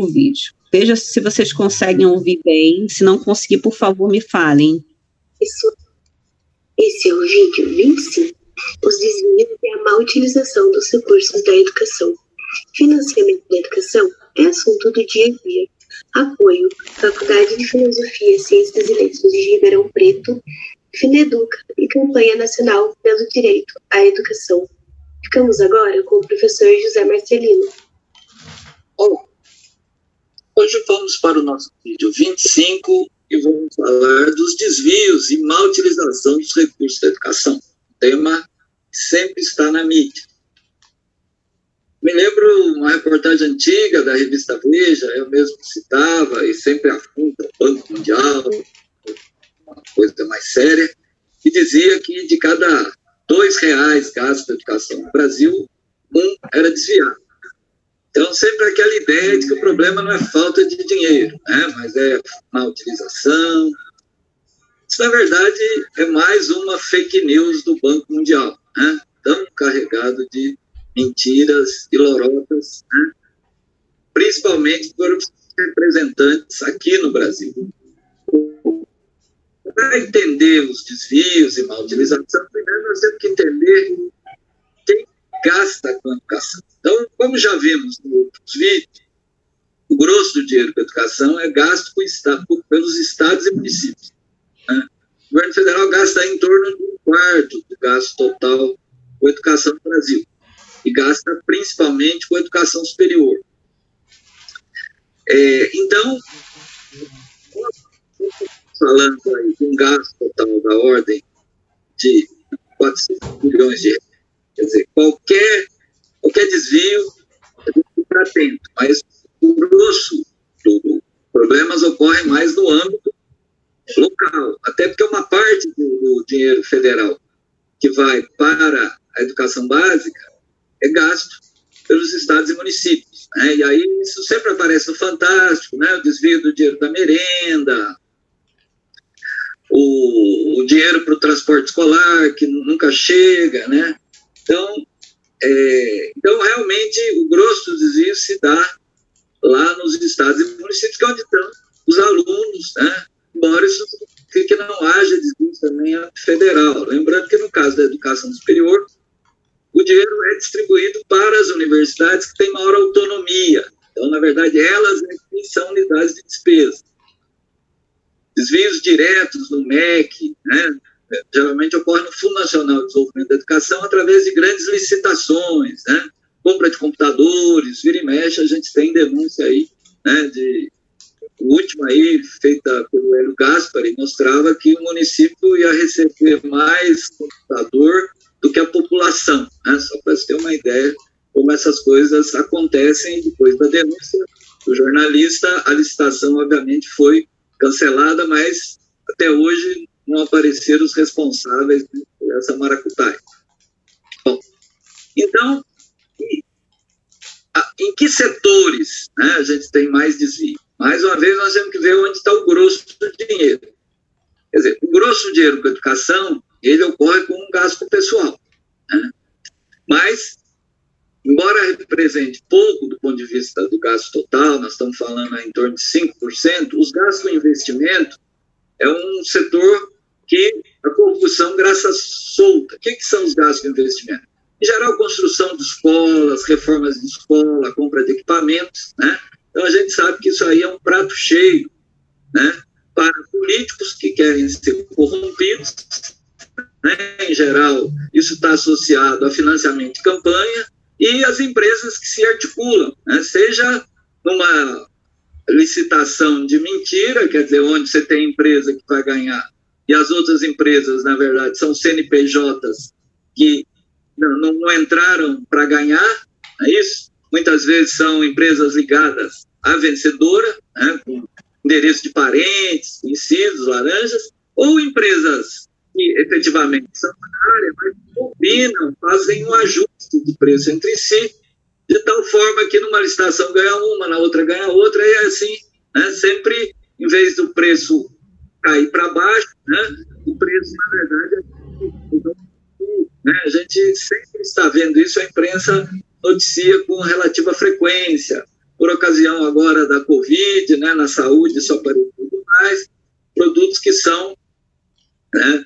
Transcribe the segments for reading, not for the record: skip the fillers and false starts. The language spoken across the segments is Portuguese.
o vídeo. Veja se vocês conseguem ouvir bem. Se não conseguir, por favor, me falem. Esse é o vídeo 25. Os desvios e a má utilização dos recursos da educação. Financiamento da educação é assunto do dia a dia. Apoio: Faculdade de Filosofia, Ciências e Letras de Ribeirão Preto, Fineduca e Campanha Nacional pelo Direito à Educação. Ficamos agora com o professor José Marcelino. Olá, hoje vamos para o nosso vídeo 25 e vamos falar dos desvios e má utilização dos recursos da educação, tema que sempre está na mídia. Me lembro uma reportagem antiga da revista Veja, eu mesmo citava e sempre aponta o Banco Mundial, uma coisa mais séria, que dizia que de cada R$ 2 gasto com educação no Brasil, um era desviado. Então, sempre aquela ideia de que o problema não é falta de dinheiro, né, mas é má utilização. Isso, na verdade, é mais uma fake news do Banco Mundial, né, tão carregado de mentiras e lorotas, né, principalmente por representantes aqui no Brasil. Para entender os desvios e má utilização, primeiro nós temos que entender quem gasta com a educação. Então, como já vimos nos outros vídeos, o grosso do dinheiro com a educação é gasto pelos estados e municípios, né? O governo federal gasta em torno de 1/4 do gasto total com a educação no Brasil, e gasta principalmente com a educação superior. Então, falando aí de um gasto total da ordem de 400 bilhões de reais, quer dizer, qualquer desvio, a gente fica atento, mas o grosso dos problemas ocorre mais no âmbito local, até porque uma parte do dinheiro federal que vai para a educação básica é gasto pelos estados e municípios, né? E aí isso sempre aparece no Fantástico, né? O desvio do dinheiro da merenda, o dinheiro para o transporte escolar, que nunca chega, né? Então, realmente, o grosso do desvio se dá lá nos estados e municípios, que é onde estão os alunos, né? Embora isso signifique que não haja desvio também federal. Lembrando que, no caso da educação superior, o dinheiro é distribuído para as universidades que têm maior autonomia. Então, na verdade, elas são unidades de despesa. Desvios diretos no MEC, né, geralmente ocorrem no Fundo Nacional de Desenvolvimento da Educação através de grandes licitações, né, compra de computadores, vira e mexe, a gente tem denúncia aí, né, o último aí, feita pelo Hélio Gaspari, mostrava que o município ia receber mais computador do que a população, né, só para você ter uma ideia como essas coisas acontecem. Depois da denúncia do jornalista, a licitação, obviamente, foi cancelada, mas até hoje não apareceram os responsáveis por essa maracutaia. Bom, então, em que setores, né, a gente tem mais desvio? Mais uma vez, nós temos que ver onde está o grosso do dinheiro. Quer dizer, o grosso do dinheiro com a educação, ele ocorre com um gasto pessoal, né? Mas, embora represente pouco do ponto de vista do gasto total, nós estamos falando em torno de 5%, os gastos com investimento é um setor que a corrupção graça solta. O que são os gastos com investimento? Em geral, construção de escolas, reformas de escola, compra de equipamentos, né? Então, a gente sabe que isso aí é um prato cheio, né, para políticos que querem ser corrompidos, né? Em geral, isso está associado a financiamento de campanha, e as empresas que se articulam, né? Seja numa licitação de mentira, quer dizer, onde você tem empresa que vai ganhar, e as outras empresas, na verdade, são CNPJs que não entraram para ganhar, não é isso? Muitas vezes são empresas ligadas à vencedora, né, com endereço de parentes, conhecidos, laranjas, ou empresas que efetivamente são na área, mas combinam, fazem um ajuste de preço entre si, de tal forma que numa licitação ganha uma, na outra ganha outra, e assim, né, sempre, em vez do preço cair para baixo, né, o preço, na verdade, né, a gente sempre está vendo isso, a imprensa noticia com relativa frequência. por ocasião agora da Covid, né, na saúde, só para tudo mais, produtos que são, né,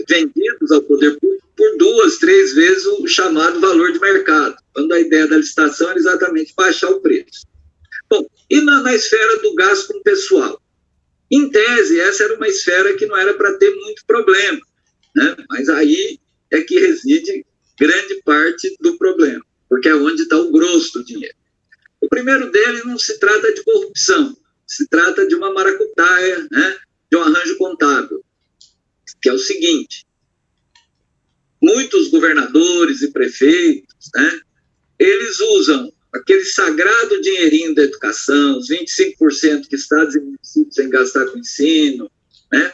vendidos ao poder público por 2, 3 vezes o chamado valor de mercado, quando a ideia da licitação era exatamente baixar o preço. Bom, e na esfera do gasto com o pessoal? Em tese, essa era uma esfera que não era para ter muito problema, né? Mas aí é que reside grande parte do problema, porque é onde está o grosso do dinheiro. O primeiro dele não se trata de corrupção, se trata de uma maracutaia, né, de um arranjo contábil, que é o seguinte: muitos governadores e prefeitos, né, eles usam aquele sagrado dinheirinho da educação, os 25% que estados e municípios têm que gastar com ensino, né,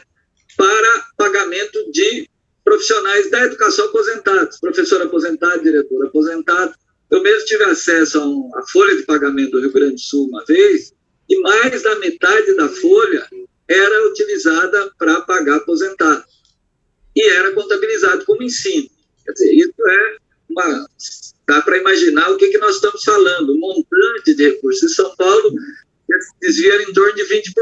para pagamento de profissionais da educação aposentados, professor aposentado, diretor aposentado. Eu mesmo tive acesso à folha de pagamento do Rio Grande do Sul uma vez, e mais da metade da folha era utilizada para pagar aposentado. E era contabilizado como ensino. Quer dizer, isso dá para imaginar o que nós estamos falando. O montante de recursos em São Paulo desvia em torno de 20%.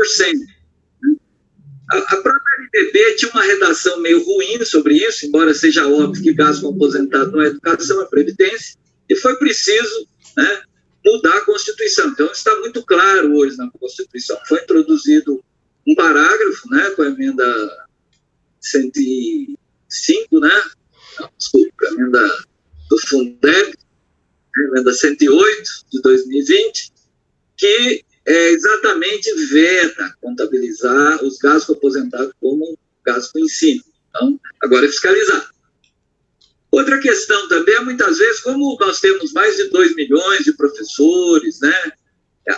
A própria LDB tinha uma redação meio ruim sobre isso, embora seja óbvio que gasto com aposentado não é educação, é previdência, e foi preciso, né, mudar a Constituição. Então, está muito claro hoje na Constituição. Foi introduzido um parágrafo, né, com a emenda 105, né, desculpa, a emenda do Fundeb, a emenda 108 de 2020, que exatamente veta contabilizar os gastos aposentados como gastos com ensino. Então, agora é fiscalizar. Outra questão também é, muitas vezes, como nós temos mais de 2 milhões de professores, né,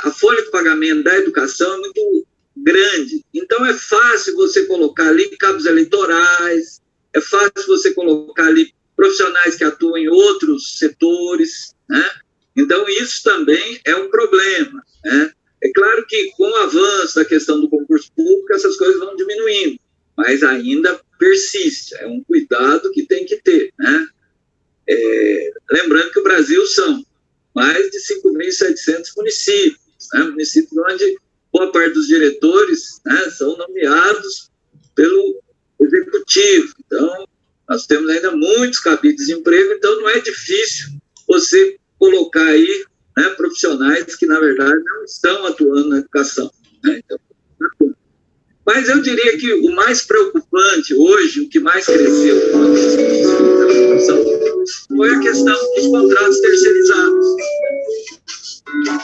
a folha de pagamento da educação é muito grande. Então, é fácil você colocar ali cabos eleitorais, é fácil você colocar ali profissionais que atuam em outros setores, né? Então, isso também é um problema, né? É claro que, com o avanço da questão do concurso público, essas coisas vão diminuindo, mas ainda persiste, é um cuidado que tem que ter, né? Lembrando que o Brasil são mais de 5.700 municípios, né? Municípios onde boa parte dos diretores, né, são nomeados pelo executivo. Então, nós temos ainda muitos cabides de emprego, então não é difícil você colocar aí, né, profissionais que, na verdade, não estão atuando na educação, né? Então, mas eu diria que o mais preocupante hoje, o que mais cresceu na educação, foi a questão dos contratos terceirizados.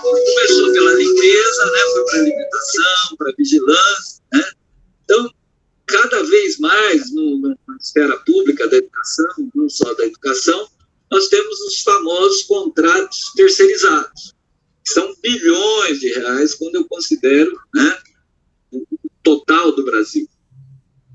Começou pela limpeza, né, foi para alimentação, para vigilância, né? Então, cada vez mais na esfera pública da educação, não só da educação, nós temos os famosos contratos terceirizados, que são bilhões de reais, quando eu considero, né, o total do Brasil.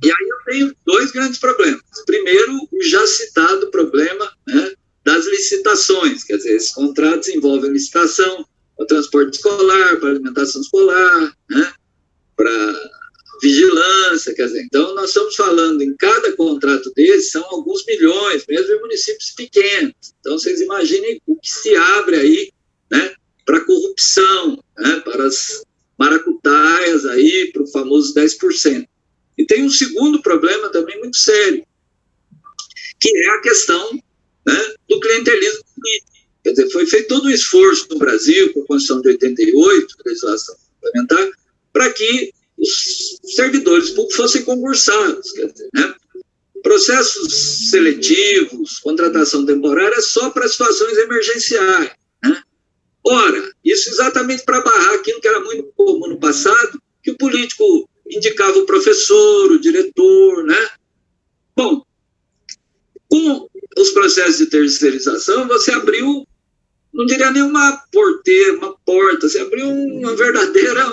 E aí eu tenho 2 grandes problemas. Primeiro, o já citado problema, né, das licitações, quer dizer, esses contratos envolvem licitação para transporte escolar, para alimentação escolar, né, para vigilância, quer dizer, então nós estamos falando, em cada contrato desses, são alguns milhões, mesmo em municípios pequenos. Então, vocês imaginem o que se abre aí, né, para corrupção, né, para as maracutaias aí, para o famoso 10%. E tem um segundo problema também muito sério, que é a questão, né, do clientelismo político. Quer dizer, foi feito todo um esforço no Brasil, com a Constituição de 88, legislação complementar, para que os servidores públicos fossem concursados. Quer dizer, né, processos seletivos, contratação temporária, só para situações emergenciais, né? Ora, isso exatamente para barrar aquilo que era muito comum no passado, que o político indicava o professor, o diretor, né? Bom, com os processos de terceirização, você abriu, não diria nem uma porteira, uma porta, você abriu uma porteira,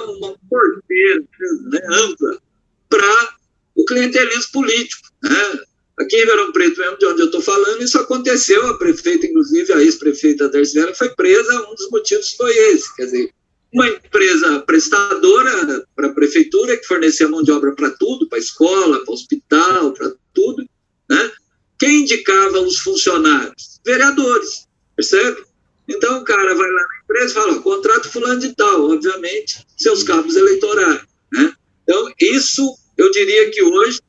né, ampla para o clientelismo político, né? Aqui em Ribeirão Preto, mesmo de onde eu estou falando, isso aconteceu. A prefeita, inclusive, a ex-prefeita Darcy, foi presa. Um dos motivos foi esse, quer dizer, uma empresa prestadora para a prefeitura, que fornecia mão de obra para tudo, para a escola, para o hospital, para tudo, né? Quem indicava os funcionários? Vereadores, percebe? Então o cara vai lá na empresa e fala, ó, contrato fulano de tal, obviamente, seus cabos eleitorais, né? Então, isso, eu diria que hoje,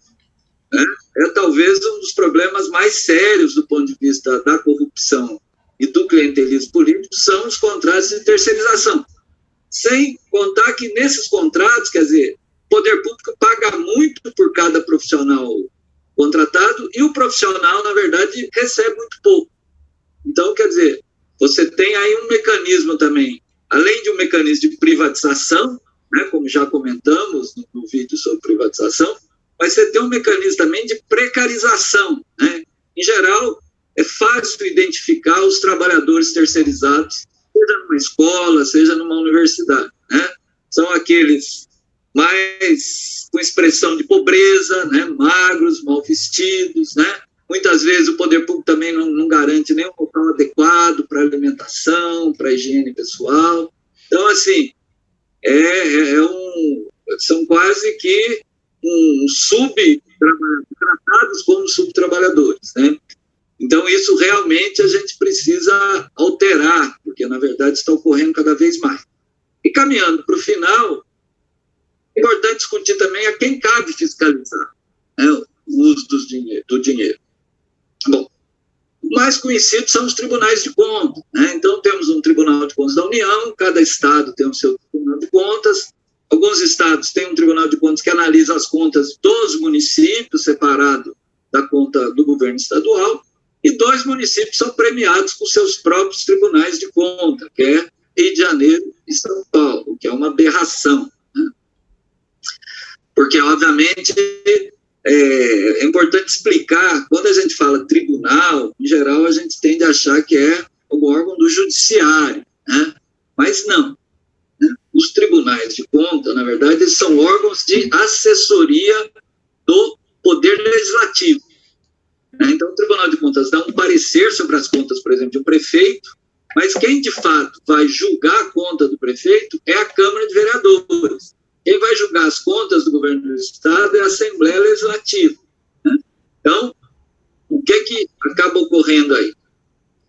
né, é talvez um dos problemas mais sérios do ponto de vista da corrupção e do clientelismo político, são os contratos de terceirização. Sem contar que nesses contratos, quer dizer, o poder público paga muito por cada profissional contratado e o profissional, na verdade, recebe muito pouco. Então, quer dizer, você tem aí um mecanismo também, além de um mecanismo de privatização, né, como já comentamos no vídeo sobre privatização, mas você tem um mecanismo também de precarização, né? Em geral, é fácil identificar os trabalhadores terceirizados, seja numa escola, seja numa universidade, né? São aqueles mais com expressão de pobreza, né? Magros, mal vestidos, né? Muitas vezes o poder público também não garante nem um local adequado para alimentação, para higiene pessoal. Então, assim, são quase que tratados como subtrabalhadores, né? Então, isso realmente a gente precisa alterar, porque, na verdade, está ocorrendo cada vez mais. E caminhando para o final, é importante discutir também a quem cabe fiscalizar, né, o uso do dinheiro. Bom, o mais conhecido são os tribunais de contas, né? Então, temos um Tribunal de Contas da União, cada estado tem o seu Tribunal de Contas, alguns estados têm um Tribunal de Contas que analisa as contas dos municípios, separado da conta do governo estadual, e 2 municípios são premiados com seus próprios tribunais de conta, que é Rio de Janeiro e São Paulo, que é uma aberração, né? Porque, obviamente, é importante explicar, quando a gente fala tribunal, em geral a gente tende a achar que é o órgão do judiciário, né? Mas não. Né? Os tribunais de conta, na verdade, eles são órgãos de assessoria do Poder Legislativo. Né? Então, o Tribunal de Contas dá um parecer sobre as contas, por exemplo, de um prefeito, mas quem, de fato, vai julgar a conta do prefeito é a Câmara de Vereadores. Quem vai julgar as contas do governo do Estado é a Assembleia Legislativa. Né? Então, o que acaba ocorrendo aí?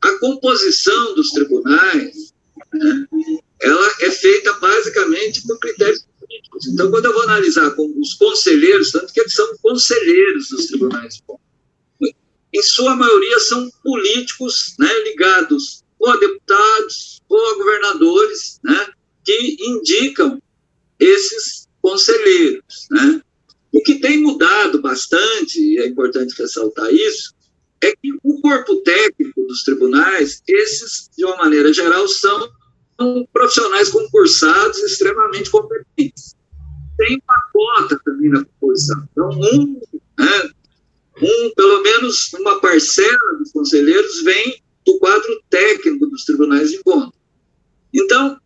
A composição dos tribunais, né, ela é feita basicamente por critérios políticos. Então, quando eu vou analisar com os conselheiros, tanto que eles são conselheiros dos tribunais de contas, em sua maioria são políticos, né, ligados ou a deputados ou a governadores, né, que indicam esses conselheiros, né? O que tem mudado bastante, e é importante ressaltar isso, é que o corpo técnico dos tribunais, esses, de uma maneira geral, são profissionais concursados extremamente competentes. Tem uma cota também na composição. Então, pelo menos uma parcela dos conselheiros vem do quadro técnico dos tribunais de contas. Então,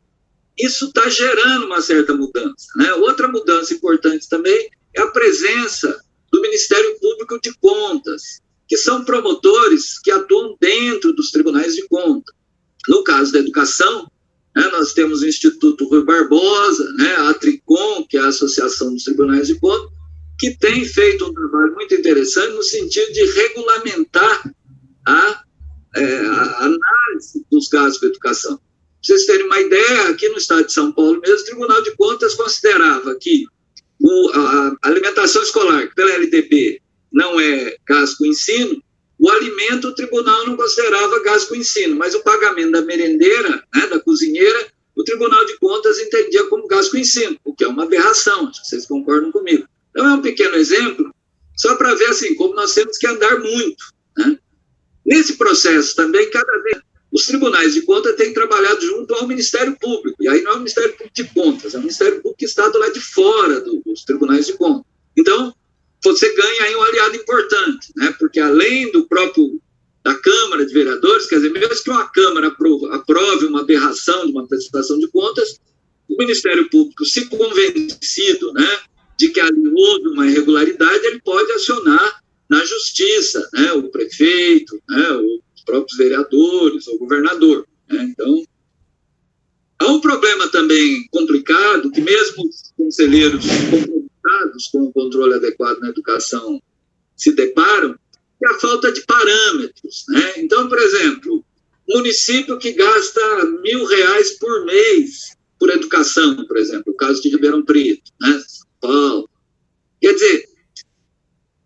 isso está gerando uma certa mudança, né? Outra mudança importante também é a presença do Ministério Público de Contas, que são promotores que atuam dentro dos tribunais de contas. No caso da educação, né, nós temos o Instituto Rui Barbosa, né, a Tricom, que é a Associação dos Tribunais de Contas, que tem feito um trabalho muito interessante no sentido de regulamentar a análise dos gastos com a educação. Para vocês terem uma ideia, aqui no estado de São Paulo mesmo, o Tribunal de Contas considerava que a alimentação escolar, que pela LDB não é gasto com ensino, o alimento o tribunal não considerava gasto com ensino, mas o pagamento da merendeira, né, da cozinheira, o Tribunal de Contas entendia como gasto com ensino, o que é uma aberração, acho que vocês concordam comigo. Então é um pequeno exemplo, só para ver assim, como nós temos que andar muito, né? Nesse processo também, cada vez os tribunais de contas têm trabalhado junto ao Ministério Público, e aí não é o Ministério Público de Contas, é o Ministério Público que está do lado de fora dos tribunais de contas. Então, você ganha aí um aliado importante, né? Porque além da Câmara de Vereadores, quer dizer, mesmo que uma Câmara aprove uma aberração de uma prestação de contas, o Ministério Público, se convencido, né, de que ali houve uma irregularidade, ele pode acionar na Justiça, né, o prefeito, né, os próprios vereadores, o governador, né? Então, há um problema também complicado, que mesmo os conselheiros comprometidos com o controle adequado na educação se deparam, é a falta de parâmetros, né? Então, por exemplo, município que gasta R$1.000 por mês por educação, por exemplo, o caso de Ribeirão Preto, né? São Paulo. Quer dizer,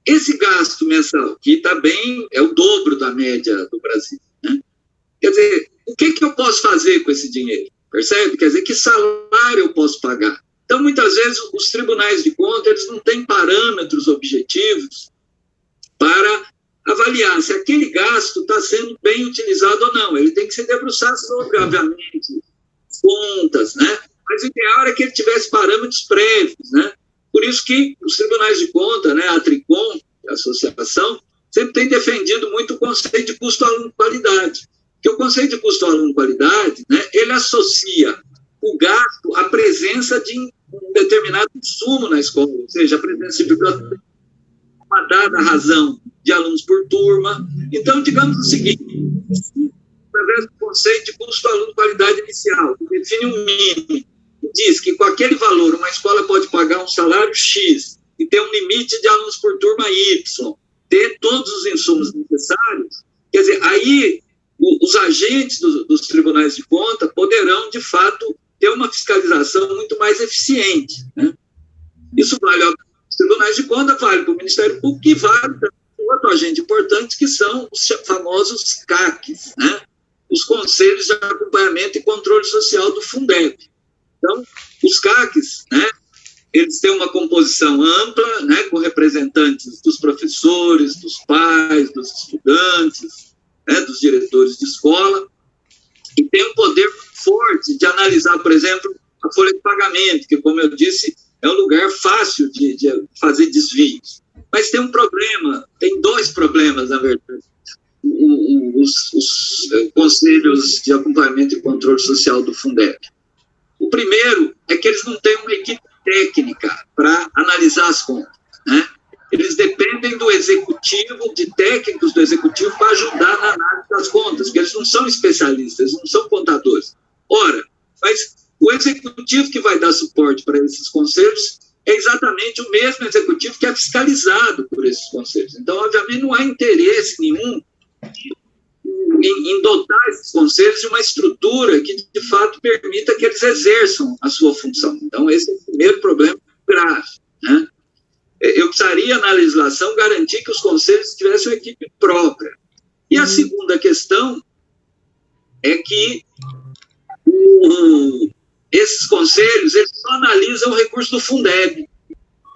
esse gasto mensal, que está bem, é o dobro da média do Brasil, né? Quer dizer, o que eu posso fazer com esse dinheiro? Percebe? Quer dizer, que salário eu posso pagar? Então, muitas vezes, os tribunais de contas, eles não têm parâmetros objetivos para avaliar se aquele gasto está sendo bem utilizado ou não. Ele tem que se debruçar sobre, obviamente, contas, né? Mas o ideal era que ele tivesse parâmetros prévios, né? Por isso que os tribunais de contas, né, a Tricom, a associação, sempre tem defendido muito o conceito de custo-aluno-qualidade. Porque o conceito de custo-aluno-qualidade, né, ele associa o gasto à presença de um determinado insumo na escola, ou seja, a presença de biblioteca, uma dada razão de alunos por turma. Então, digamos o seguinte, através do conceito de custo-aluno-qualidade inicial, que define um mínimo, diz que com aquele valor uma escola pode pagar um salário X e ter um limite de alunos por turma Y, ter todos os insumos necessários, quer dizer, aí os agentes dos tribunais de conta poderão, de fato, ter uma fiscalização muito mais eficiente, né? Isso vale aos tribunais de conta, vale para o Ministério Público e vale para outro agente importante, que são os famosos CACs, né? Os Conselhos de Acompanhamento e Controle Social do Fundeb. Então, os CACs, né, eles têm uma composição ampla, né, com representantes dos professores, dos pais, dos estudantes, né, dos diretores de escola, e tem um poder forte de analisar, por exemplo, a folha de pagamento, que, como eu disse, é um lugar fácil de fazer desvios. Mas tem um problema, tem dois problemas, na verdade. Os conselhos de acompanhamento e controle social do Fundeb. O primeiro é que eles não têm uma equipe técnica para analisar as contas, né? Eles dependem do executivo, de técnicos do executivo para ajudar na análise das contas, porque eles não são especialistas, eles não são contadores. Ora, mas o executivo que vai dar suporte para esses conselhos é exatamente o mesmo executivo que é fiscalizado por esses conselhos. Então, obviamente, não há interesse nenhum em dotar esses conselhos de uma estrutura que, de fato, permita que eles exerçam a sua função. Então, esse é o primeiro problema grave, né? Eu precisaria, na legislação, garantir que os conselhos tivessem uma equipe própria. E a segunda questão é que esses conselhos, eles só analisam o recurso do Fundeb.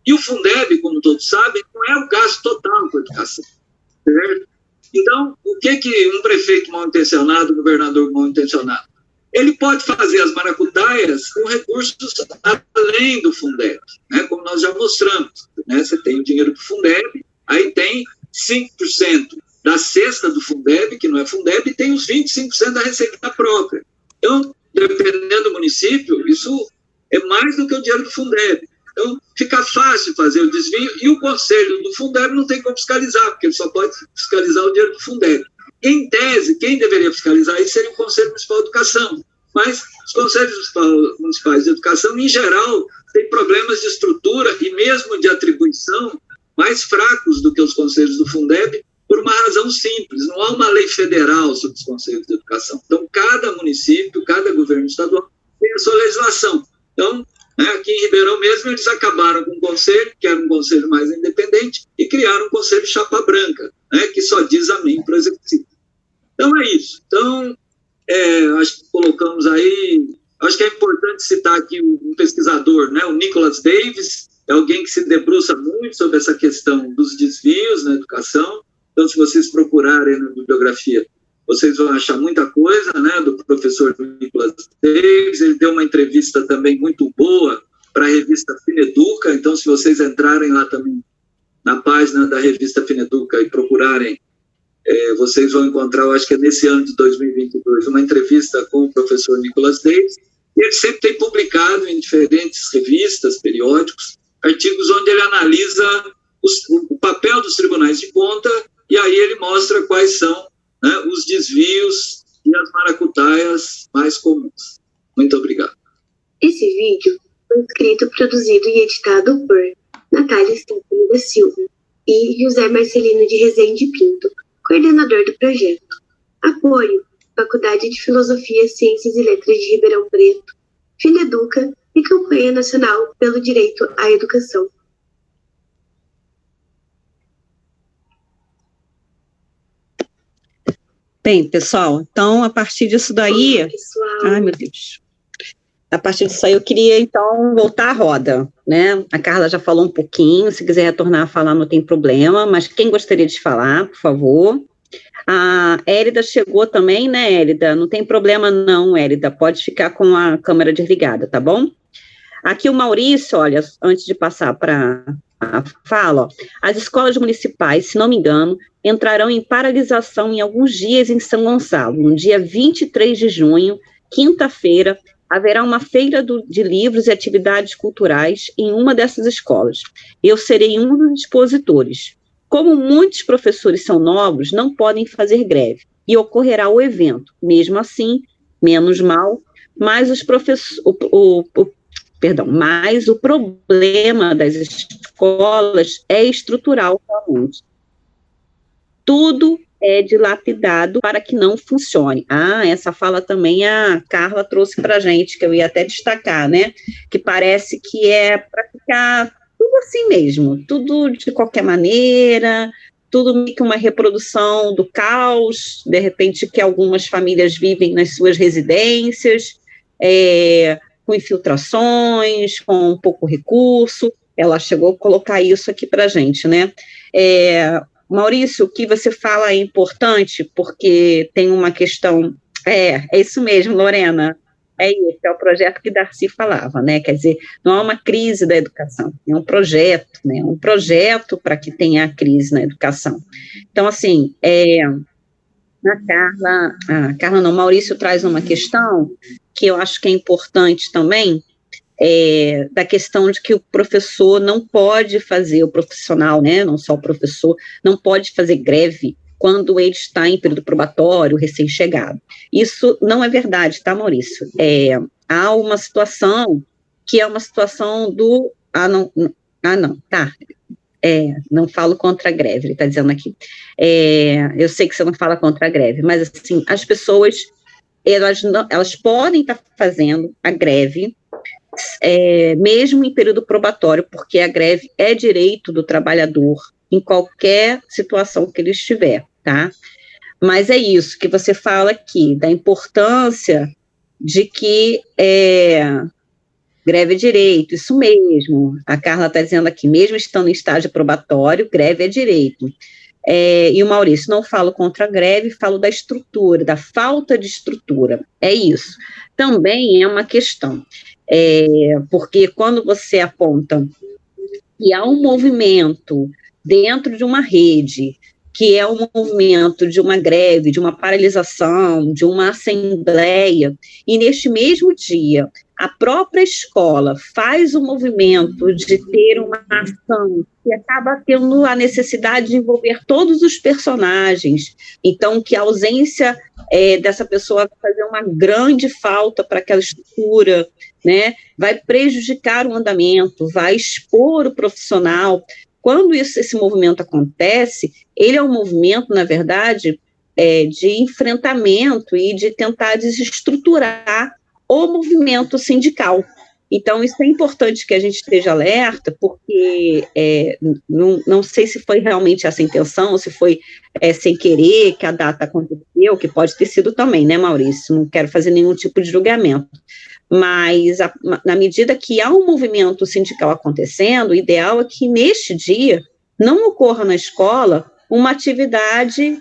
E o Fundeb, como todos sabem, não é o gasto total com a educação, certo? Então, o que um prefeito mal-intencionado, um governador mal-intencionado? Ele pode fazer as maracutaias com recursos além do Fundeb, né, como nós já mostramos, né? Você tem o dinheiro do Fundeb, aí tem 5% da cesta do Fundeb, que não é Fundeb, e tem os 25% da receita própria. Então, dependendo do município, isso é mais do que o dinheiro do Fundeb. Então, fica fácil fazer o desvio, e o conselho do Fundeb não tem como fiscalizar, porque ele só pode fiscalizar o dinheiro do Fundeb. Em tese, quem deveria fiscalizar isso seria o Conselho Municipal de Educação, mas os Conselhos Municipais de Educação, em geral, têm problemas de estrutura e mesmo de atribuição mais fracos do que os Conselhos do Fundeb, por uma razão simples: não há uma lei federal sobre os Conselhos de Educação. Então, cada município, cada governo estadual tem a sua legislação. Então, né, aqui em Ribeirão mesmo, eles acabaram com um conselho, que era um conselho mais independente, e criaram um conselho chapa branca, né, que só diz amém para o executivo. Então, é isso. Então, acho que colocamos aí, acho que é importante citar aqui um pesquisador, né, o Nicholas Davis, é alguém que se debruça muito sobre essa questão dos desvios na educação. Então, se vocês procurarem na bibliografia, vocês vão achar muita coisa, né, do professor Nicholas Davis. Ele deu uma entrevista também muito boa para a revista Fineduca. Então, se vocês entrarem lá também na página da revista Fineduca e procurarem, vocês vão encontrar, eu acho que é nesse ano de 2022, uma entrevista com o professor Nicholas Davis. E ele sempre tem publicado em diferentes revistas, periódicos, artigos onde ele analisa o papel dos tribunais de conta, e aí ele mostra quais são, né, os desvios e as maracutaias mais comuns. Muito obrigado. Esse vídeo foi escrito, produzido e editado por Natália Stephanie da Silva e José Marcelino de Rezende Pinto, coordenador do projeto. Apoio Faculdade de Filosofia, Ciências e Letras de Ribeirão Preto, Fineduca e Campanha Nacional pelo Direito à Educação. Bem, pessoal, então, a partir disso daí... Olá, pessoal. Ai, meu Deus. A partir disso aí, eu queria, então, voltar à roda, né? A Carla já falou um pouquinho, se quiser retornar a falar, não tem problema, mas quem gostaria de falar, por favor? A Érida chegou também, né, Érida? Não tem problema não, Érida, pode ficar com a câmera desligada, tá bom? Aqui o Maurício, olha, antes de passar para a fala, ó, as escolas municipais, se não me engano, entrarão em paralisação em alguns dias em São Gonçalo. No dia 23 de junho, quinta-feira, haverá uma feira de livros e atividades culturais em uma dessas escolas. Eu serei um dos expositores. Como muitos professores são novos, não podem fazer greve, e ocorrerá o evento. Mesmo assim, menos mal, mas mas o problema das escolas é estrutural realmente. Tudo é dilapidado para que não funcione. Ah, essa fala também a Carla trouxe para a gente, que eu ia até destacar, né? Que parece que é para ficar tudo assim mesmo, tudo de qualquer maneira, tudo meio que uma reprodução do caos, de repente que algumas famílias vivem nas suas residências, com infiltrações, com pouco recurso. Ela chegou a colocar isso aqui para a gente, né? Maurício, o que você fala é importante, porque tem uma questão... É isso mesmo, Lorena. É isso, é o projeto que Darcy falava, né? Quer dizer, não é uma crise da educação, é um projeto, né? Um projeto para que tenha a crise na educação. Então, assim, Maurício traz uma questão que eu acho que é importante também, da questão de que o professor não pode fazer, o profissional, né, não só o professor, não pode fazer greve quando ele está em período probatório, recém-chegado. Isso não é verdade, tá, Maurício? Há uma situação que é uma situação do... não falo contra a greve, ele está dizendo aqui. Eu sei que você não fala contra a greve, mas, assim, as pessoas, elas podem estar fazendo a greve, mesmo em período probatório, porque a greve é direito do trabalhador em qualquer situação que ele estiver, tá? Mas é isso que você fala aqui, da importância de que greve é direito, isso mesmo, a Carla está dizendo aqui, mesmo estando em estágio probatório, greve é direito. E o Maurício, não falo contra a greve, falo da estrutura, da falta de estrutura, é isso. Também é uma questão, porque quando você aponta que há um movimento dentro de uma rede, que é um movimento de uma greve, de uma paralisação, de uma assembleia, e neste mesmo dia, a própria escola faz o movimento de ter uma ação que acaba tendo a necessidade de envolver todos os personagens, então que a ausência dessa pessoa vai fazer uma grande falta para aquela estrutura, né? Vai prejudicar o andamento, vai expor o profissional. Quando esse movimento acontece, ele é um movimento, na verdade, de enfrentamento e de tentar desestruturar o movimento sindical. Então, isso é importante que a gente esteja alerta, porque não sei se foi realmente essa a intenção, ou se foi sem querer que a data aconteceu, que pode ter sido também, né, Maurício? Não quero fazer nenhum tipo de julgamento. Mas, na medida que há um movimento sindical acontecendo, o ideal é que, neste dia, não ocorra na escola uma atividade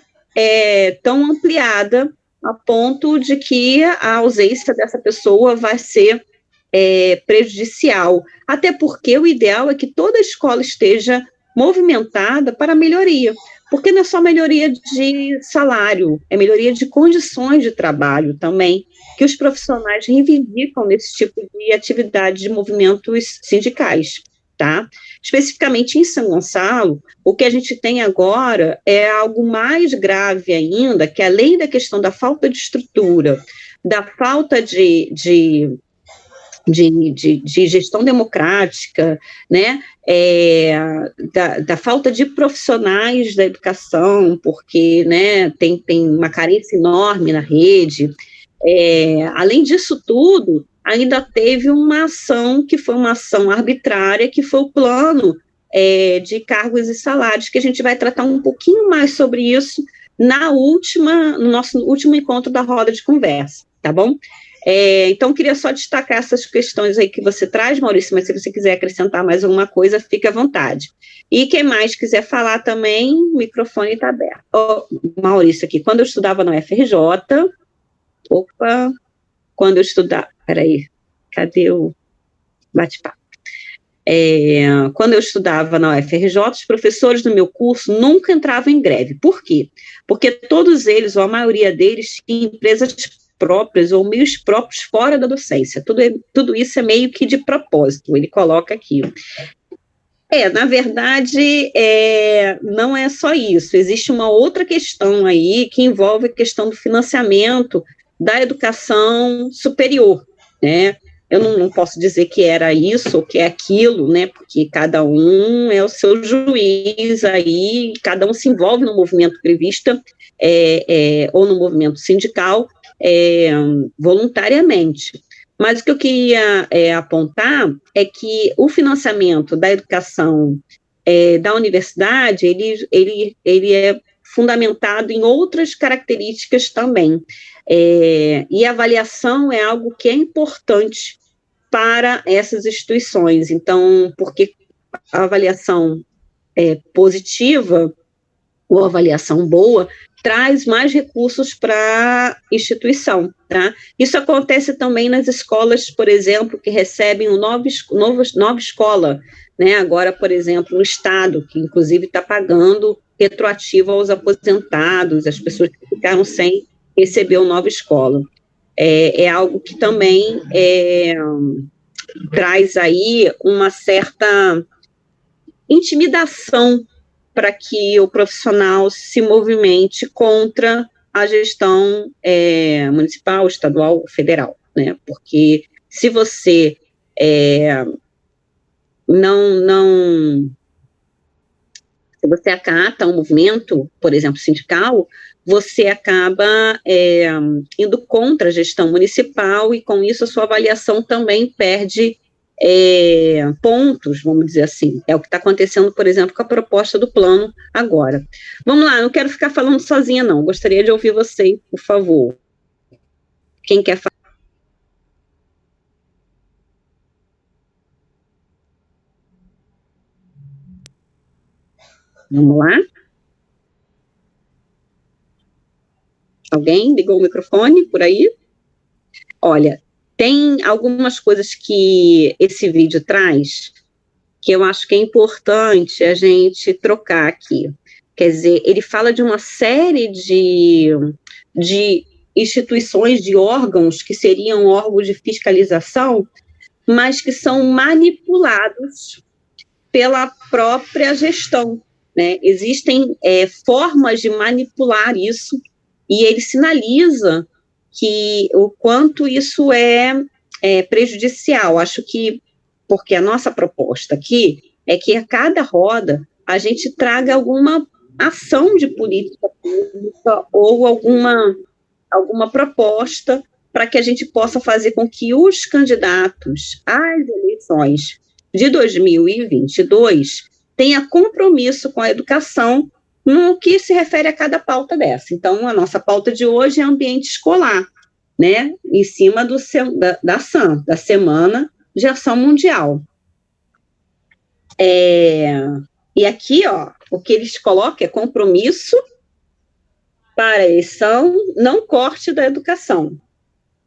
tão ampliada a ponto de que a ausência dessa pessoa vai ser prejudicial. Até porque o ideal é que toda a escola esteja movimentada para a melhoria, porque não é só melhoria de salário, é melhoria de condições de trabalho também, que os profissionais reivindicam nesse tipo de atividade de movimentos sindicais, tá? Especificamente em São Gonçalo, o que a gente tem agora é algo mais grave ainda, que além da questão da falta de estrutura, da falta de de gestão democrática, né, da falta de profissionais da educação, porque, né, tem uma carência enorme na rede. Além disso tudo, ainda teve uma ação que foi uma ação arbitrária, que foi o plano de cargos e salários, que a gente vai tratar um pouquinho mais sobre isso no nosso último encontro da roda de conversa, tá bom? Então, queria só destacar essas questões aí que você traz, Maurício, mas se você quiser acrescentar mais alguma coisa, fique à vontade. E quem mais quiser falar também, o microfone está aberto. Maurício aqui, quando eu estudava na UFRJ, peraí, cadê o bate-papo? Quando eu estudava na UFRJ, os professores do meu curso nunca entravam em greve. Por quê? Porque todos eles, ou a maioria deles, tinham empresas próprias ou meios próprios fora da docência. Tudo isso é meio que de propósito, ele coloca aqui. Na verdade, não é só isso. Existe uma outra questão aí que envolve a questão do financiamento da educação superior, né? Eu não posso dizer que era isso ou que é aquilo, né? Porque cada um é o seu juiz aí, cada um se envolve no movimento grevista ou no movimento sindical voluntariamente. Mas o que eu queria apontar é que o financiamento da educação da universidade, ele é fundamentado em outras características também. E a avaliação é algo que é importante para essas instituições. Então, porque a avaliação positiva ou avaliação boa traz mais recursos para a instituição, tá? Isso acontece também nas escolas, por exemplo, que recebem nova escola, né? Agora, por exemplo, no Estado, que inclusive está pagando retroativo aos aposentados, as pessoas que ficaram sem receber uma nova escola. É algo que também traz aí uma certa intimidação para que o profissional se movimente contra a gestão municipal, estadual, federal, né? Porque se você se você acata um movimento, por exemplo, sindical, você acaba indo contra a gestão municipal e, com isso, a sua avaliação também perde pontos, vamos dizer assim. É o que está acontecendo, por exemplo, com a proposta do plano agora. Vamos lá, não quero ficar falando sozinha, não. Gostaria de ouvir você, por favor. Quem quer falar? Vamos lá? Alguém ligou o microfone por aí? Olha, tem algumas coisas que esse vídeo traz que eu acho que é importante a gente trocar aqui. Quer dizer, ele fala de uma série de instituições, de órgãos que seriam órgãos de fiscalização, mas que são manipulados pela própria gestão, né? Existem formas de manipular isso, e ele sinaliza que o quanto isso é prejudicial. Acho que, porque a nossa proposta aqui é que a cada roda a gente traga alguma ação de política pública ou alguma proposta para que a gente possa fazer com que os candidatos às eleições de 2022 tenham compromisso com a educação no que se refere a cada pauta dessa. Então, a nossa pauta de hoje é ambiente escolar, né, em cima da SAM, da Semana de Ação Mundial. E aqui, o que eles colocam é compromisso para a eleição, não corte da educação.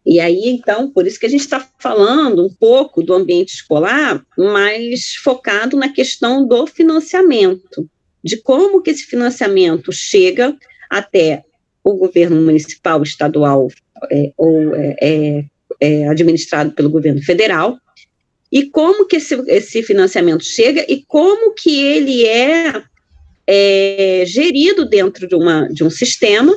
E aí, então, por isso que a gente está falando um pouco do ambiente escolar, mas focado na questão do financiamento, de como que esse financiamento chega até o governo municipal, estadual ou administrado pelo governo federal, e como que esse financiamento chega e como que ele é gerido dentro de um sistema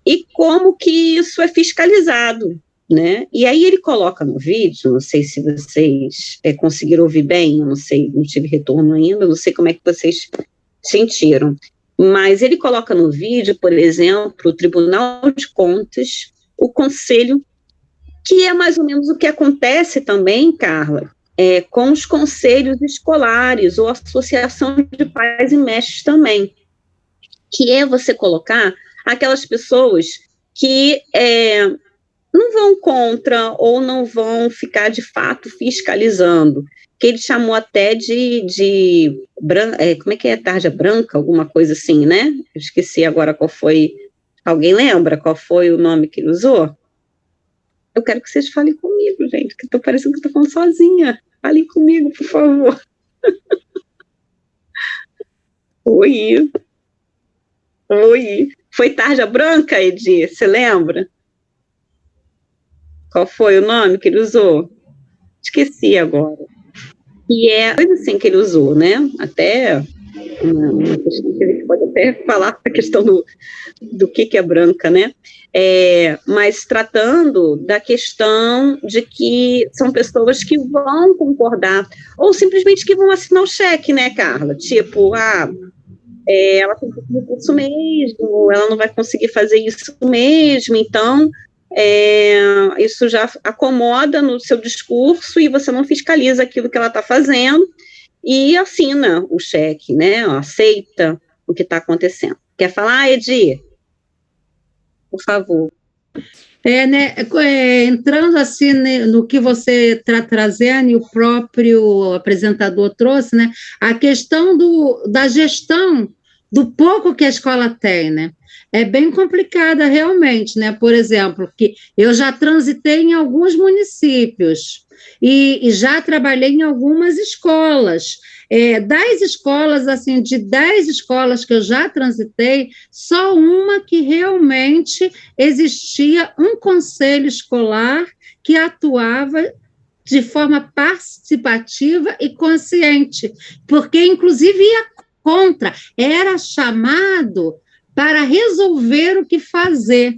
e como que isso é fiscalizado, né? E aí ele coloca no vídeo, não sei se vocês conseguiram ouvir bem, eu não sei, não tive retorno ainda, não sei como é que vocês sentiram, mas ele coloca no vídeo, por exemplo, o Tribunal de Contas, o Conselho, que é mais ou menos o que acontece também, Carla, com os conselhos escolares, ou associação de pais e mestres também, que é você colocar aquelas pessoas que não vão contra ou não vão ficar, de fato, fiscalizando, que ele chamou até como é que é, tarja branca, alguma coisa assim, né? Eu esqueci agora qual foi, alguém lembra qual foi o nome que ele usou? Eu quero que vocês falem comigo, gente, que estou parecendo que estou falando sozinha. Falem comigo, por favor. Oi. Foi tarja branca, Edi? Você lembra? Qual foi o nome que ele usou? Esqueci agora. E é coisa assim que ele usou, né? Até uma questão que a gente pode até falar a questão do que é branca, né? Mas tratando da questão de que são pessoas que vão concordar, ou simplesmente que vão assinar o cheque, né, Carla? Tipo, ela tem que fazer isso mesmo, ela não vai conseguir fazer isso mesmo, então isso já acomoda no seu discurso e você não fiscaliza aquilo que ela está fazendo e assina o cheque, né? Aceita o que está acontecendo. Quer falar, Edi? Por favor. Né, entrando assim no que você está trazendo e o próprio apresentador trouxe, né, a questão da gestão do pouco que a escola tem, né, é bem complicada realmente, né, por exemplo, que eu já transitei em alguns municípios e já trabalhei em algumas escolas. Das escolas, assim, de 10 escolas que eu já transitei, só uma que realmente existia um conselho escolar que atuava de forma participativa e consciente, porque, inclusive, ia contra, era chamado para resolver o que fazer.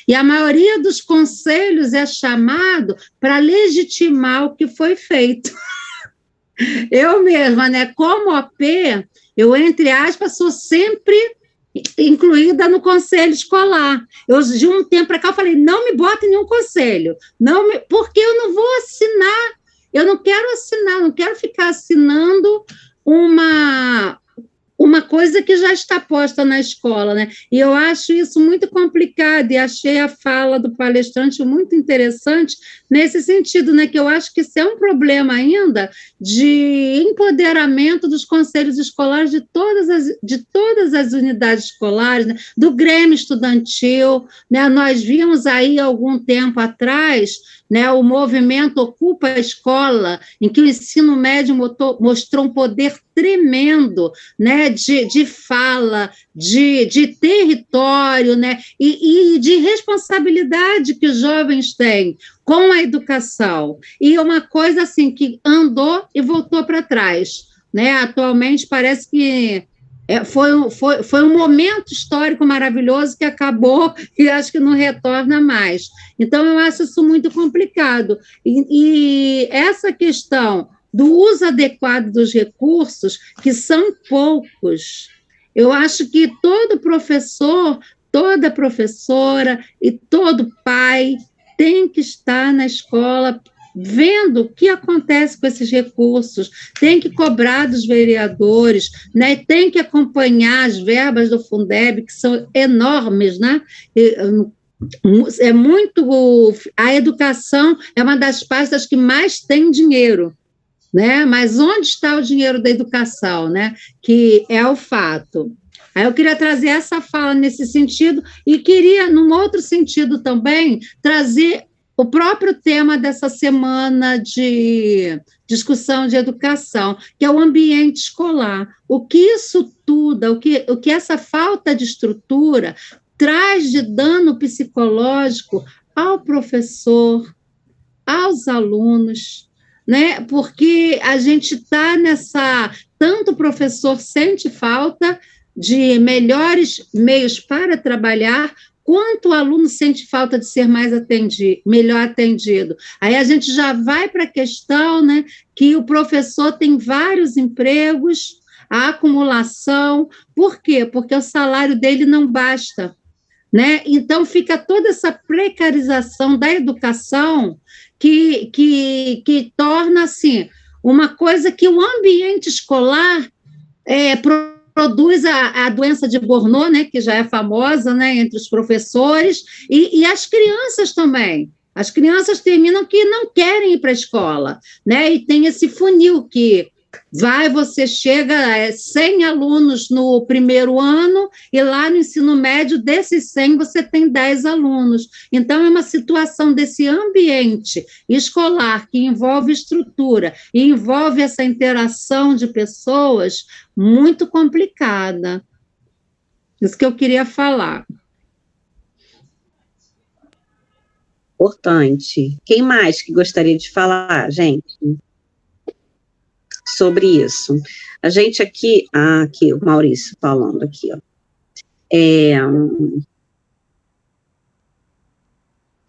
E a maioria dos conselhos é chamado para legitimar o que foi feito. Eu mesma, né, como OP, eu, entre aspas, sou sempre incluída no conselho escolar. Eu, de um tempo para cá, eu falei, não me bota em nenhum conselho, porque eu não vou assinar, eu não quero assinar, não quero ficar assinando uma coisa que já está posta na escola, né? E eu acho isso muito complicado, e achei a fala do palestrante muito interessante nesse sentido, né? Que eu acho que isso é um problema ainda de empoderamento dos conselhos escolares de todas as unidades escolares, né? Do Grêmio Estudantil, né? Nós vimos aí algum tempo atrás, né, o movimento Ocupa a Escola, em que o ensino médio mostrou um poder tremendo, né, de fala, de território, né, e de responsabilidade que os jovens têm com a educação. E uma coisa assim que andou e voltou para trás, né? Atualmente parece que foi um momento histórico maravilhoso que acabou e acho que não retorna mais. Então, eu acho isso muito complicado. E essa questão do uso adequado dos recursos, que são poucos, eu acho que todo professor, toda professora e todo pai tem que estar na escola vendo o que acontece com esses recursos, tem que cobrar dos vereadores, né? Tem que acompanhar as verbas do Fundeb, que são enormes, né? A educação é uma das pastas que mais tem dinheiro, né? Mas onde está o dinheiro da educação, né? Que é o fato. Aí eu queria trazer essa fala nesse sentido e queria, num outro sentido também, trazer o próprio tema dessa semana de discussão de educação, que é o ambiente escolar. O que isso tudo, o que essa falta de estrutura traz de dano psicológico ao professor, aos alunos, né? Porque a gente está tanto o professor sente falta de melhores meios para trabalhar, quanto o aluno sente falta de ser mais atendido, melhor atendido. Aí a gente já vai para a questão, né, que o professor tem vários empregos, a acumulação. Por quê? Porque o salário dele não basta, né? Então fica toda essa precarização da educação que torna assim uma coisa que o ambiente escolar produz a doença de Burnout, né, que já é famosa, né, entre os professores, e as crianças também. As crianças terminam que não querem ir para a escola, né, e tem esse funil que você chega a 100 alunos no primeiro ano, e lá no ensino médio, desses 100, você tem 10 alunos. Então, é uma situação desse ambiente escolar que envolve estrutura e envolve essa interação de pessoas muito complicada. Isso que eu queria falar. Importante. Quem mais que gostaria de falar, gente? Sobre isso. A gente aqui o Maurício falando aqui, ó.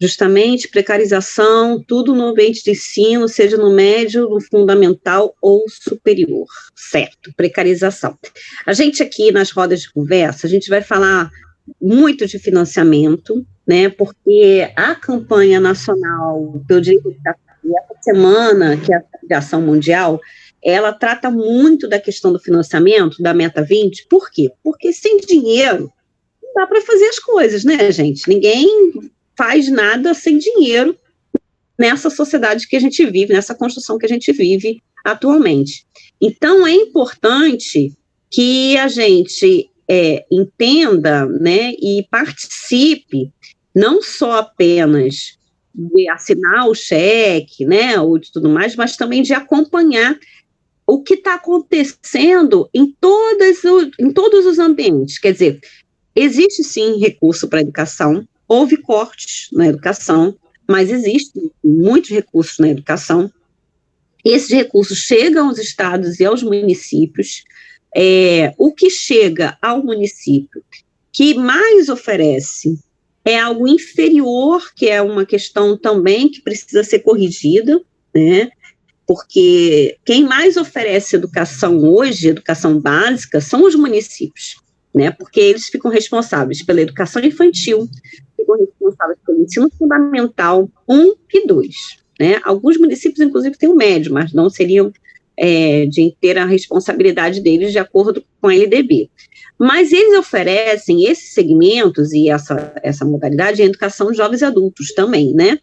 Justamente precarização, tudo no ambiente de ensino, seja no médio, no fundamental ou superior, certo? Precarização. A gente aqui nas rodas de conversa, a gente vai falar muito de financiamento, né? Porque a campanha nacional pelo direito de educação, essa semana, que é a Federação Mundial, ela trata muito da questão do financiamento, da Meta 20, por quê? Porque sem dinheiro não dá para fazer as coisas, né, gente? Ninguém faz nada sem dinheiro nessa sociedade que a gente vive, nessa construção que a gente vive atualmente. Então, é importante que a gente entenda, né, e participe, não só apenas de assinar o cheque, né, ou de tudo mais, mas também de acompanhar o que está acontecendo em todos os ambientes. Quer dizer, existe sim recurso para a educação, houve cortes na educação, mas existem muitos recursos na educação. Esses recursos chegam aos estados e aos municípios. O que chega ao município que mais oferece é algo inferior, que é uma questão também que precisa ser corrigida, né? Porque quem mais oferece educação hoje, educação básica, são os municípios, né? Porque eles ficam responsáveis pela educação infantil, ficam responsáveis pelo ensino fundamental 1 e 2, né? Alguns municípios, inclusive, têm o médio, mas não seriam de inteira responsabilidade deles, de acordo com a LDB. Mas eles oferecem esses segmentos e essa modalidade em educação de jovens e adultos também, né?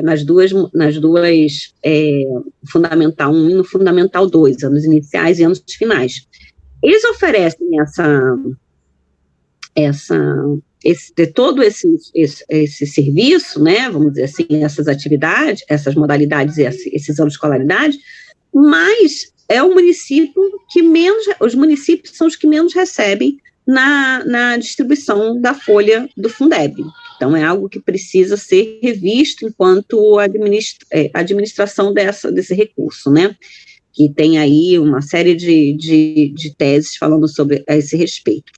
Nas duas Fundamental 1 e no Fundamental 2, anos iniciais e anos finais. Eles oferecem todo esse serviço, né, vamos dizer assim, essas atividades, essas modalidades, esses anos de escolaridade, mas é o município que menos, os municípios são os que menos recebem na distribuição da folha do Fundeb. Então, é algo que precisa ser revisto enquanto administração desse recurso, né? Que tem aí uma série de teses falando sobre esse respeito.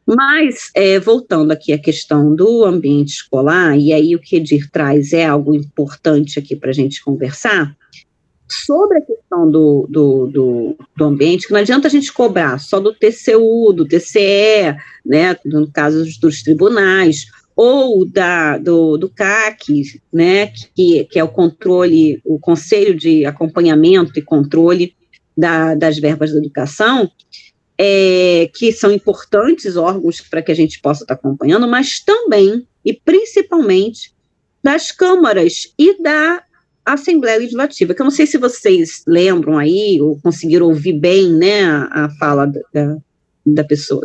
Mas, voltando aqui à questão do ambiente escolar, e aí o que Edir traz é algo importante aqui para a gente conversar, sobre a questão do ambiente, que não adianta a gente cobrar só do TCU, do TCE, né, no caso dos tribunais, ou do CAC, né, que é o controle, o Conselho de Acompanhamento e Controle das Verbas da Educação, que são importantes órgãos para que a gente possa estar acompanhando, mas também, e principalmente, das câmaras e da Assembleia Legislativa, que eu não sei se vocês lembram aí, ou conseguiram ouvir bem, né, a fala da pessoa,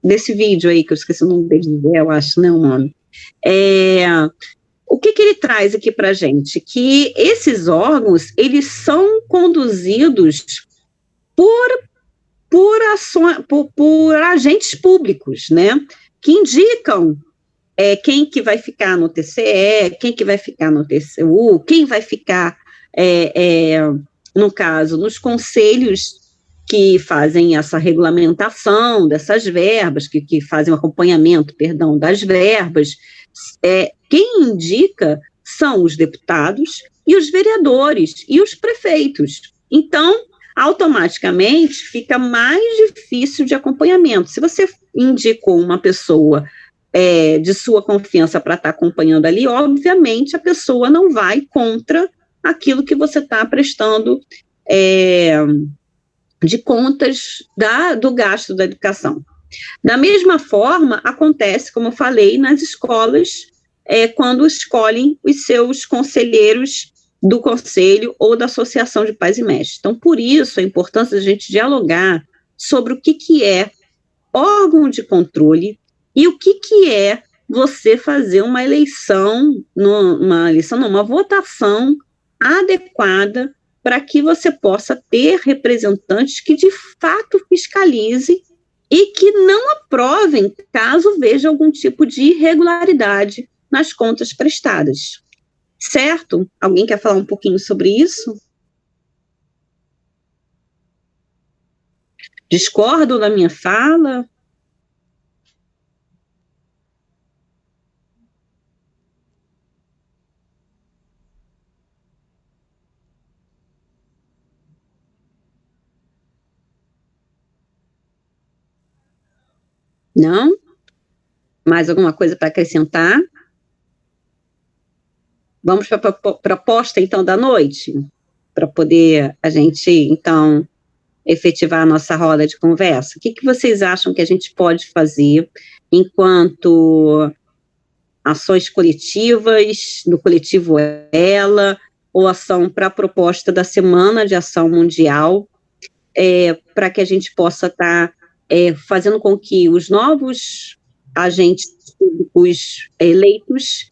desse vídeo aí, que eu esqueci o nome dele, eu acho, né, o nome. O que ele traz aqui para a gente? Que esses órgãos, eles são conduzidos por agentes públicos, né, que indicam quem que vai ficar no TCE, quem que vai ficar no TCU, quem vai ficar, no caso, nos conselhos que fazem essa regulamentação dessas verbas, que fazem o acompanhamento, perdão, das verbas. Quem indica são os deputados e os vereadores e os prefeitos. Então, automaticamente, fica mais difícil de acompanhamento. Se você indicou uma pessoa de sua confiança para estar acompanhando ali, obviamente a pessoa não vai contra aquilo que você está prestando de contas do gasto da educação. Da mesma forma, acontece, como eu falei, nas escolas, quando escolhem os seus conselheiros do conselho ou da associação de pais e mestres. Então, por isso, a importância da gente dialogar sobre o que é órgão de controle e o que é você fazer uma uma votação adequada para que você possa ter representantes que, de fato, fiscalize e que não aprovem caso veja algum tipo de irregularidade nas contas prestadas. Certo? Alguém quer falar um pouquinho sobre isso? Discordam da minha fala? Não? Mais alguma coisa para acrescentar? Vamos para a proposta, então, da noite? Para poder a gente, então, efetivar a nossa roda de conversa. O que vocês acham que a gente pode fazer enquanto ações coletivas, no coletivo Ela, ou ação para a proposta da Semana de Ação Mundial, para que a gente possa estar fazendo com que os novos agentes públicos eleitos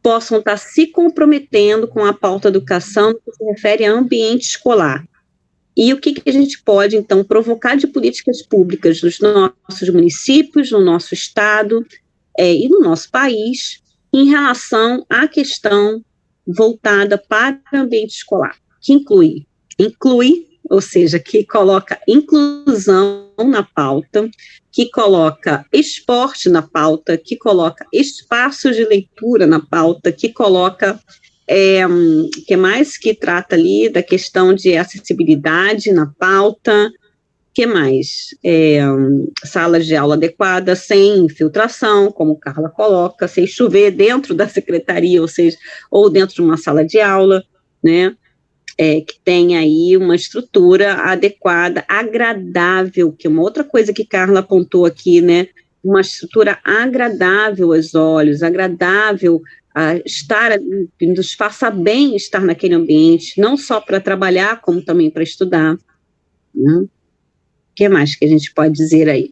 possam estar se comprometendo com a pauta da educação que se refere a ambiente escolar. E o que a gente pode, então, provocar de políticas públicas nos nossos municípios, no nosso estado e no nosso país, em relação à questão voltada para o ambiente escolar, que inclui, ou seja, que coloca inclusão na pauta, que coloca esporte na pauta, que coloca espaços de leitura na pauta, que coloca, que mais que trata ali da questão de acessibilidade na pauta, que mais? Salas de aula adequadas, sem infiltração, como Carla coloca, sem chover dentro da secretaria, ou dentro de uma sala de aula, né? Que tem aí uma estrutura adequada, agradável, que é uma outra coisa que Carla apontou aqui, né? Uma estrutura agradável aos olhos, agradável a estar, que nos faça bem estar naquele ambiente, não só para trabalhar, como também para estudar, né? O que mais que a gente pode dizer aí?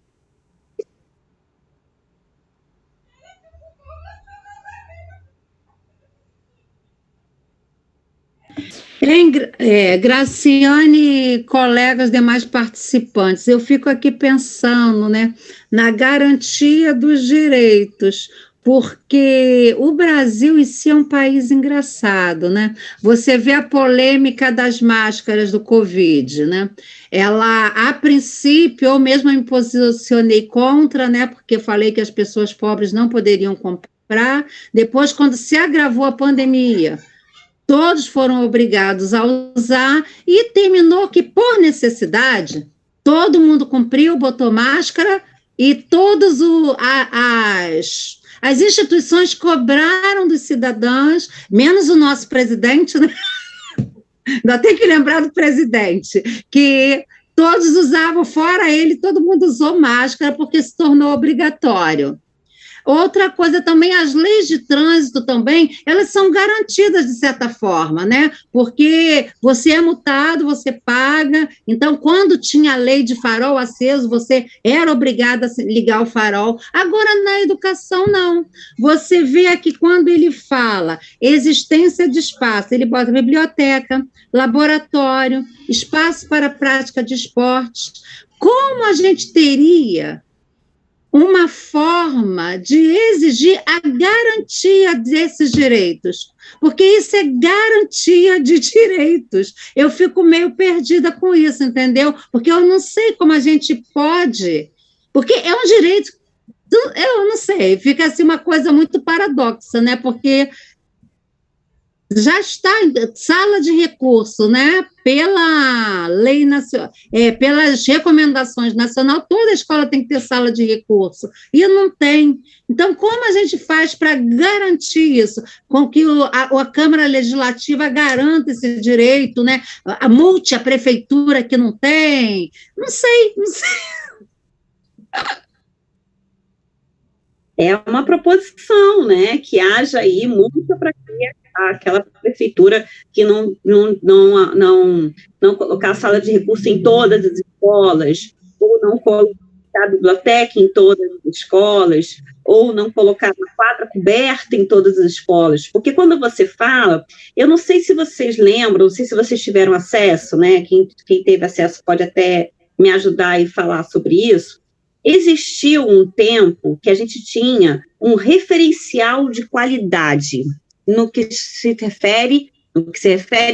Graciane, colegas, demais participantes, eu fico aqui pensando, né, na garantia dos direitos, porque o Brasil em si é um país engraçado, né? Você vê a polêmica das máscaras do Covid, né? Ela, a princípio, eu mesma me posicionei contra, né? Porque falei que as pessoas pobres não poderiam comprar. Depois, quando se agravou a pandemia, todos foram obrigados a usar e terminou que, por necessidade, todo mundo cumpriu, botou máscara e todas as instituições cobraram dos cidadãos, menos o nosso presidente, né? Ainda tem que lembrar do presidente, que todos usavam, fora ele, todo mundo usou máscara porque se tornou obrigatório. Outra coisa também, as leis de trânsito também, elas são garantidas de certa forma, né? Porque você é multado, você paga, então quando tinha a lei de farol aceso, você era obrigado a ligar o farol. Agora, na educação, não. Você vê aqui quando ele fala existência de espaço, ele bota biblioteca, laboratório, espaço para prática de esportes. Como a gente teria uma forma de exigir a garantia desses direitos, porque isso é garantia de direitos. Eu fico meio perdida com isso, entendeu? Porque eu não sei como a gente pode, porque é um direito, eu não sei, fica assim uma coisa muito paradoxa, né? Porque já está em sala de recurso, né? Pela lei nacional, pelas recomendações nacionais, toda escola tem que ter sala de recurso, e não tem. Então, como a gente faz para garantir isso, com que a Câmara Legislativa garanta esse direito, né? A multe a prefeitura que não tem? Não sei. É uma proposição, né, que haja aí multa para aquela prefeitura que não colocar a sala de recurso em todas as escolas, ou não colocar a biblioteca em todas as escolas, ou não colocar uma quadra coberta em todas as escolas, porque quando você fala, eu não sei se vocês lembram, não sei se vocês tiveram acesso, né, quem teve acesso pode até me ajudar e falar sobre isso. Existiu um tempo que a gente tinha um referencial de qualidade no que se refere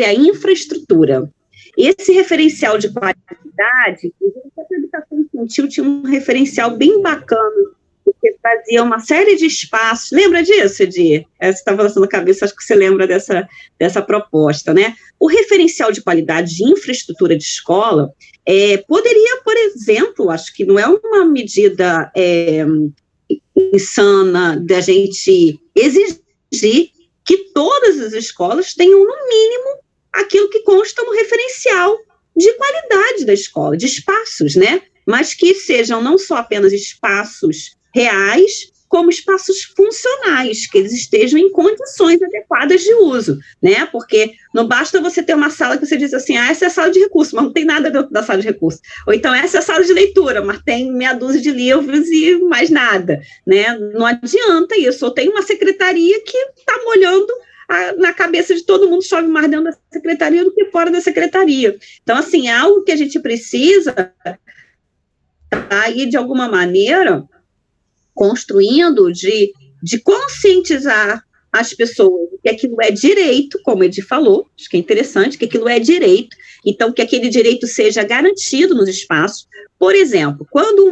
à infraestrutura. Esse referencial de qualidade, a educação infantil tinha um referencial bem bacana, porque fazia uma série de espaços. Lembra disso, Edir? Você estava lançando a cabeça, acho que você lembra dessa proposta, né? O referencial de qualidade de infraestrutura de escola poderia, por exemplo, acho que não é uma medida insana da gente exigir que todas as escolas tenham, no mínimo, aquilo que consta no referencial de qualidade da escola, de espaços, né? Mas que sejam não só apenas espaços reais, como espaços funcionais, que eles estejam em condições adequadas de uso, né? Porque não basta você ter uma sala que você diz assim, essa é a sala de recurso, mas não tem nada dentro da sala de recurso. Ou então, essa é a sala de leitura, mas tem meia dúzia de livros e mais nada, né? Não adianta isso. Ou tem uma secretaria que está molhando na cabeça de todo mundo, chove mais dentro da secretaria do que fora da secretaria. Então, assim, é algo que a gente precisa aí, de alguma maneira, construindo de conscientizar as pessoas que aquilo é direito, como ele falou, acho que é interessante, que aquilo é direito, então que aquele direito seja garantido nos espaços. Por exemplo, quando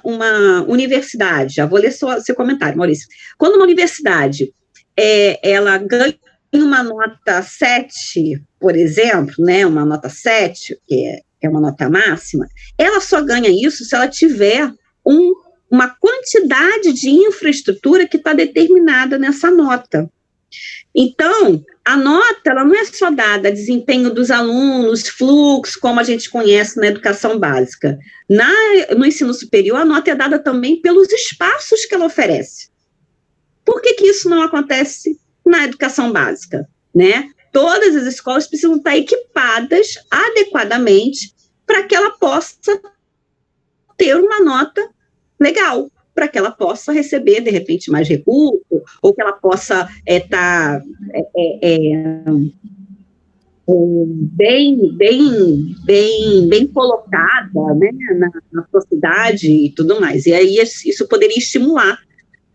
uma universidade, já vou ler seu comentário, Maurício, quando uma universidade ela ganha uma nota 7, por exemplo, né, uma nota 7, que é uma nota máxima, ela só ganha isso se ela tiver uma quantidade de infraestrutura que está determinada nessa nota. Então, a nota ela não é só dada a desempenho dos alunos, fluxo, como a gente conhece na educação básica. No ensino superior, a nota é dada também pelos espaços que ela oferece. Por que isso não acontece na educação básica, né? Todas as escolas precisam estar equipadas adequadamente para que ela possa ter uma nota legal, para que ela possa receber, de repente, mais recurso, ou que ela possa estar bem colocada, né, na sociedade e tudo mais. E aí isso poderia estimular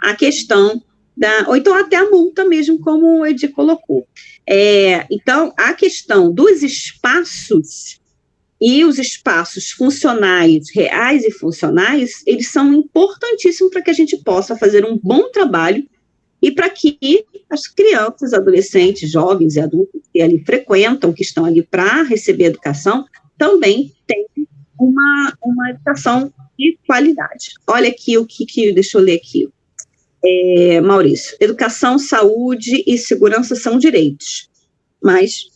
a questão ou então até a multa mesmo, como o Edir colocou. Então, a questão dos espaços e os espaços funcionais, reais e funcionais, eles são importantíssimos para que a gente possa fazer um bom trabalho e para que as crianças, adolescentes, jovens e adultos que ali frequentam, que estão ali para receber educação, também tenham uma educação de qualidade. Olha aqui deixa eu ler aqui. Maurício, educação, saúde e segurança são direitos, mas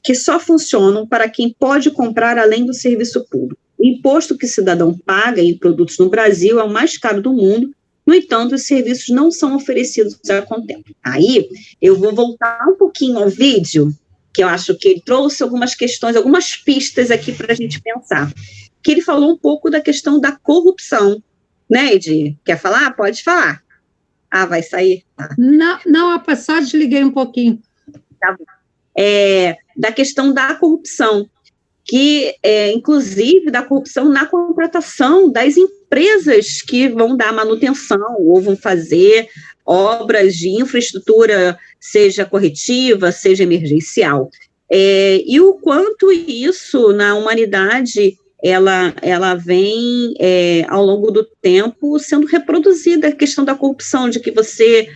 que só funcionam para quem pode comprar além do serviço público. O imposto que o cidadão paga em produtos no Brasil é o mais caro do mundo, no entanto, os serviços não são oferecidos a contento. Aí, eu vou voltar um pouquinho ao vídeo, que eu acho que ele trouxe algumas questões, algumas pistas aqui para a gente pensar, que ele falou um pouco da questão da corrupção, né, Edir? Quer falar? Pode falar. Vai sair? Tá. Não, só desliguei um pouquinho. Tá bom. Da questão da corrupção, que, inclusive, da corrupção na contratação das empresas que vão dar manutenção ou vão fazer obras de infraestrutura, seja corretiva, seja emergencial. E o quanto isso, na humanidade, ela vem, ao longo do tempo, sendo reproduzida, a questão da corrupção, de que você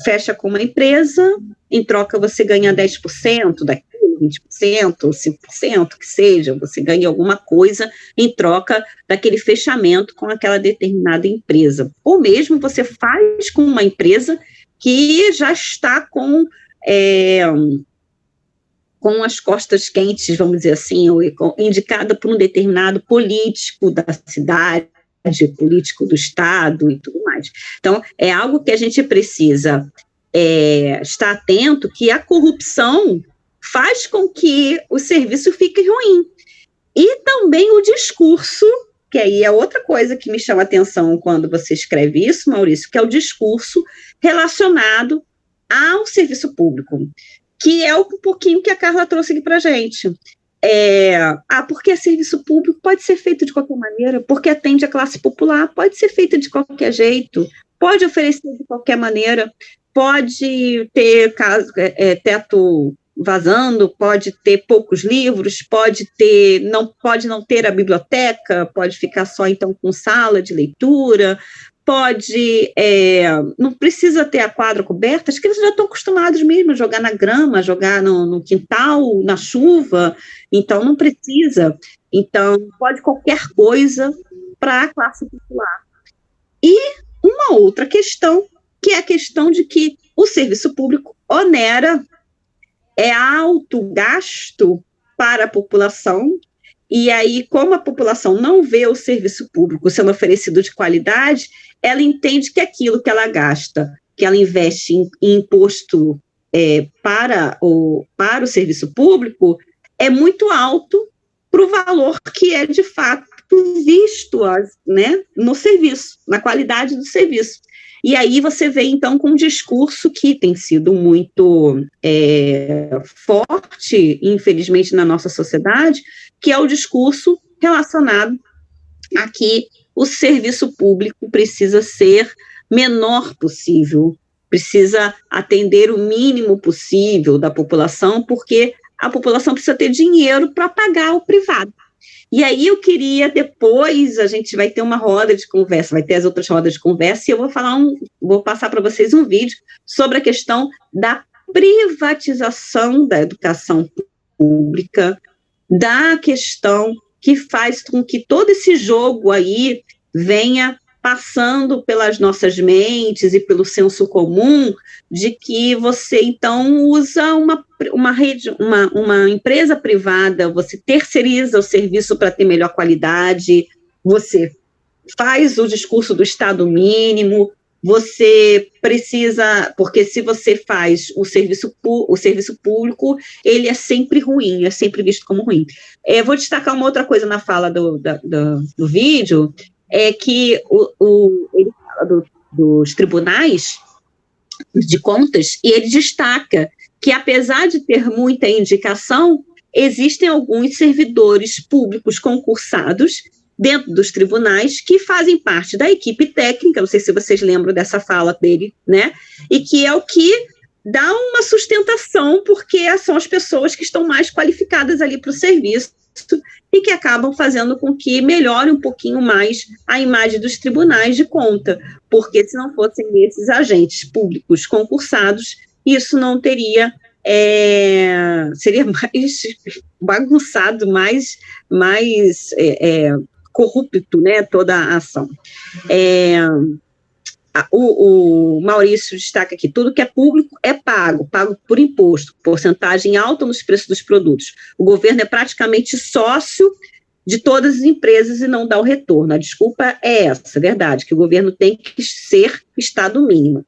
fecha com uma empresa, em troca você ganha 10% daquilo, 20%, 5%, que seja, você ganha alguma coisa em troca daquele fechamento com aquela determinada empresa. Ou mesmo você faz com uma empresa que já está com as costas quentes, vamos dizer assim, ou indicada por um determinado político da cidade, político do Estado e tudo mais. Então, é algo que a gente precisa estar atento, que a corrupção faz com que o serviço fique ruim. E também o discurso, que aí é outra coisa que me chama a atenção quando você escreve isso, Maurício, que é o discurso relacionado ao serviço público, que é um pouquinho que a Carla trouxe aqui para a gente. Porque serviço público pode ser feito de qualquer maneira, porque atende a classe popular, pode ser feito de qualquer jeito, pode oferecer de qualquer maneira, pode ter teto vazando, pode ter poucos livros, pode não ter a biblioteca, pode ficar só então com sala de leitura, não precisa ter a quadra coberta, as crianças já estão acostumadas mesmo a jogar na grama, jogar no quintal, na chuva, então não precisa. Então, pode qualquer coisa para a classe popular. E uma outra questão, que é a questão de que o serviço público onera, é alto gasto para a população, e aí, como a população não vê o serviço público sendo oferecido de qualidade, ela entende que aquilo que ela gasta, que ela investe em imposto para o serviço público, é muito alto para o valor que é, de fato, visto no serviço, na qualidade do serviço. E aí você vê, então, com um discurso que tem sido muito forte, infelizmente, na nossa sociedade, que é o discurso relacionado a que o serviço público precisa ser menor possível, precisa atender o mínimo possível da população, porque a população precisa ter dinheiro para pagar o privado. E aí eu queria, depois, a gente vai ter uma roda de conversa, vai ter as outras rodas de conversa, e eu vou passar para vocês um vídeo sobre a questão da privatização da educação pública, da questão que faz com que todo esse jogo aí venha passando pelas nossas mentes e pelo senso comum, de que você, então, usa uma empresa privada, você terceiriza o serviço para ter melhor qualidade, você faz o discurso do Estado mínimo, você precisa, porque se você faz o serviço público, ele é sempre ruim, é sempre visto como ruim. Vou destacar uma outra coisa na fala do vídeo, é que ele fala dos tribunais de contas, e ele destaca que, apesar de ter muita indicação, existem alguns servidores públicos concursados dentro dos tribunais que fazem parte da equipe técnica, não sei se vocês lembram dessa fala dele, né? E que é o que dá uma sustentação, porque são as pessoas que estão mais qualificadas ali para o serviço e que acabam fazendo com que melhore um pouquinho mais a imagem dos tribunais de conta, porque se não fossem esses agentes públicos concursados, isso não teria, seria mais bagunçado, mais corrupto, né, toda a ação. O Maurício destaca aqui, tudo que é público é pago por imposto, porcentagem alta nos preços dos produtos. O governo é praticamente sócio de todas as empresas e não dá o retorno. A desculpa é essa, é verdade, que o governo tem que ser Estado mínimo.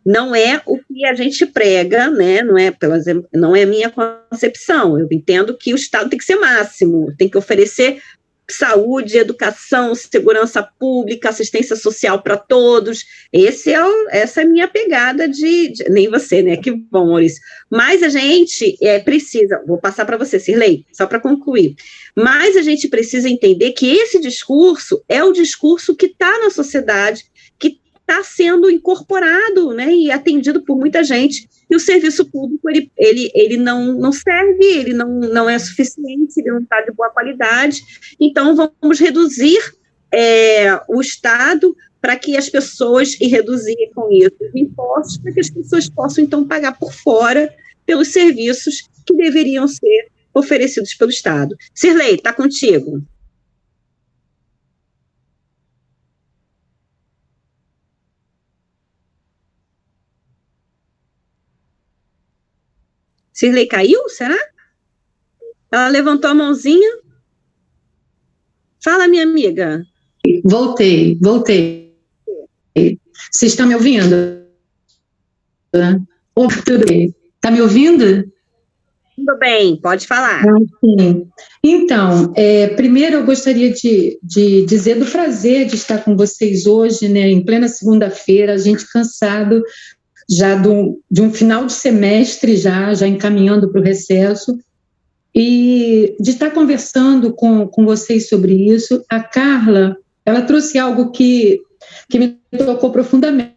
Não é o que a gente prega, né? Não é a minha concepção. Eu entendo que o Estado tem que ser máximo, tem que oferecer saúde, educação, segurança pública, assistência social para todos. Essa é a minha pegada nem você, né? Que bom, Maurício. Mas a gente precisa, vou passar para você, Cirlei, só para concluir, mas a gente precisa entender que esse discurso é o discurso que está na sociedade, que está sendo incorporado, né, e atendido por muita gente, e o serviço público, ele não serve, ele não é suficiente, ele não está de boa qualidade, então vamos reduzir o Estado para que as pessoas, e reduzir com isso os impostos, para que as pessoas possam, então, pagar por fora pelos serviços que deveriam ser oferecidos pelo Estado. Cirlei, está contigo. Cirlei caiu, será? Ela levantou a mãozinha. Fala, minha amiga. Voltei. Vocês estão me ouvindo? Tudo bem. Está me ouvindo? Tudo bem, pode falar. Sim. Então, primeiro eu gostaria de dizer do prazer de estar com vocês hoje, né, em plena segunda-feira, a gente cansado já de um final de semestre, já encaminhando para o recesso, e de estar conversando com vocês sobre isso. A Carla, ela trouxe algo que me tocou profundamente,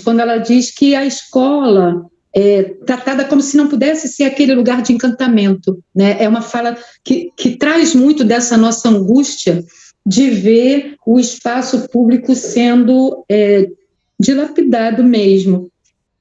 quando ela diz que a escola tratada como se não pudesse ser aquele lugar de encantamento, né? É uma fala que traz muito dessa nossa angústia de ver o espaço público sendo dilapidado mesmo.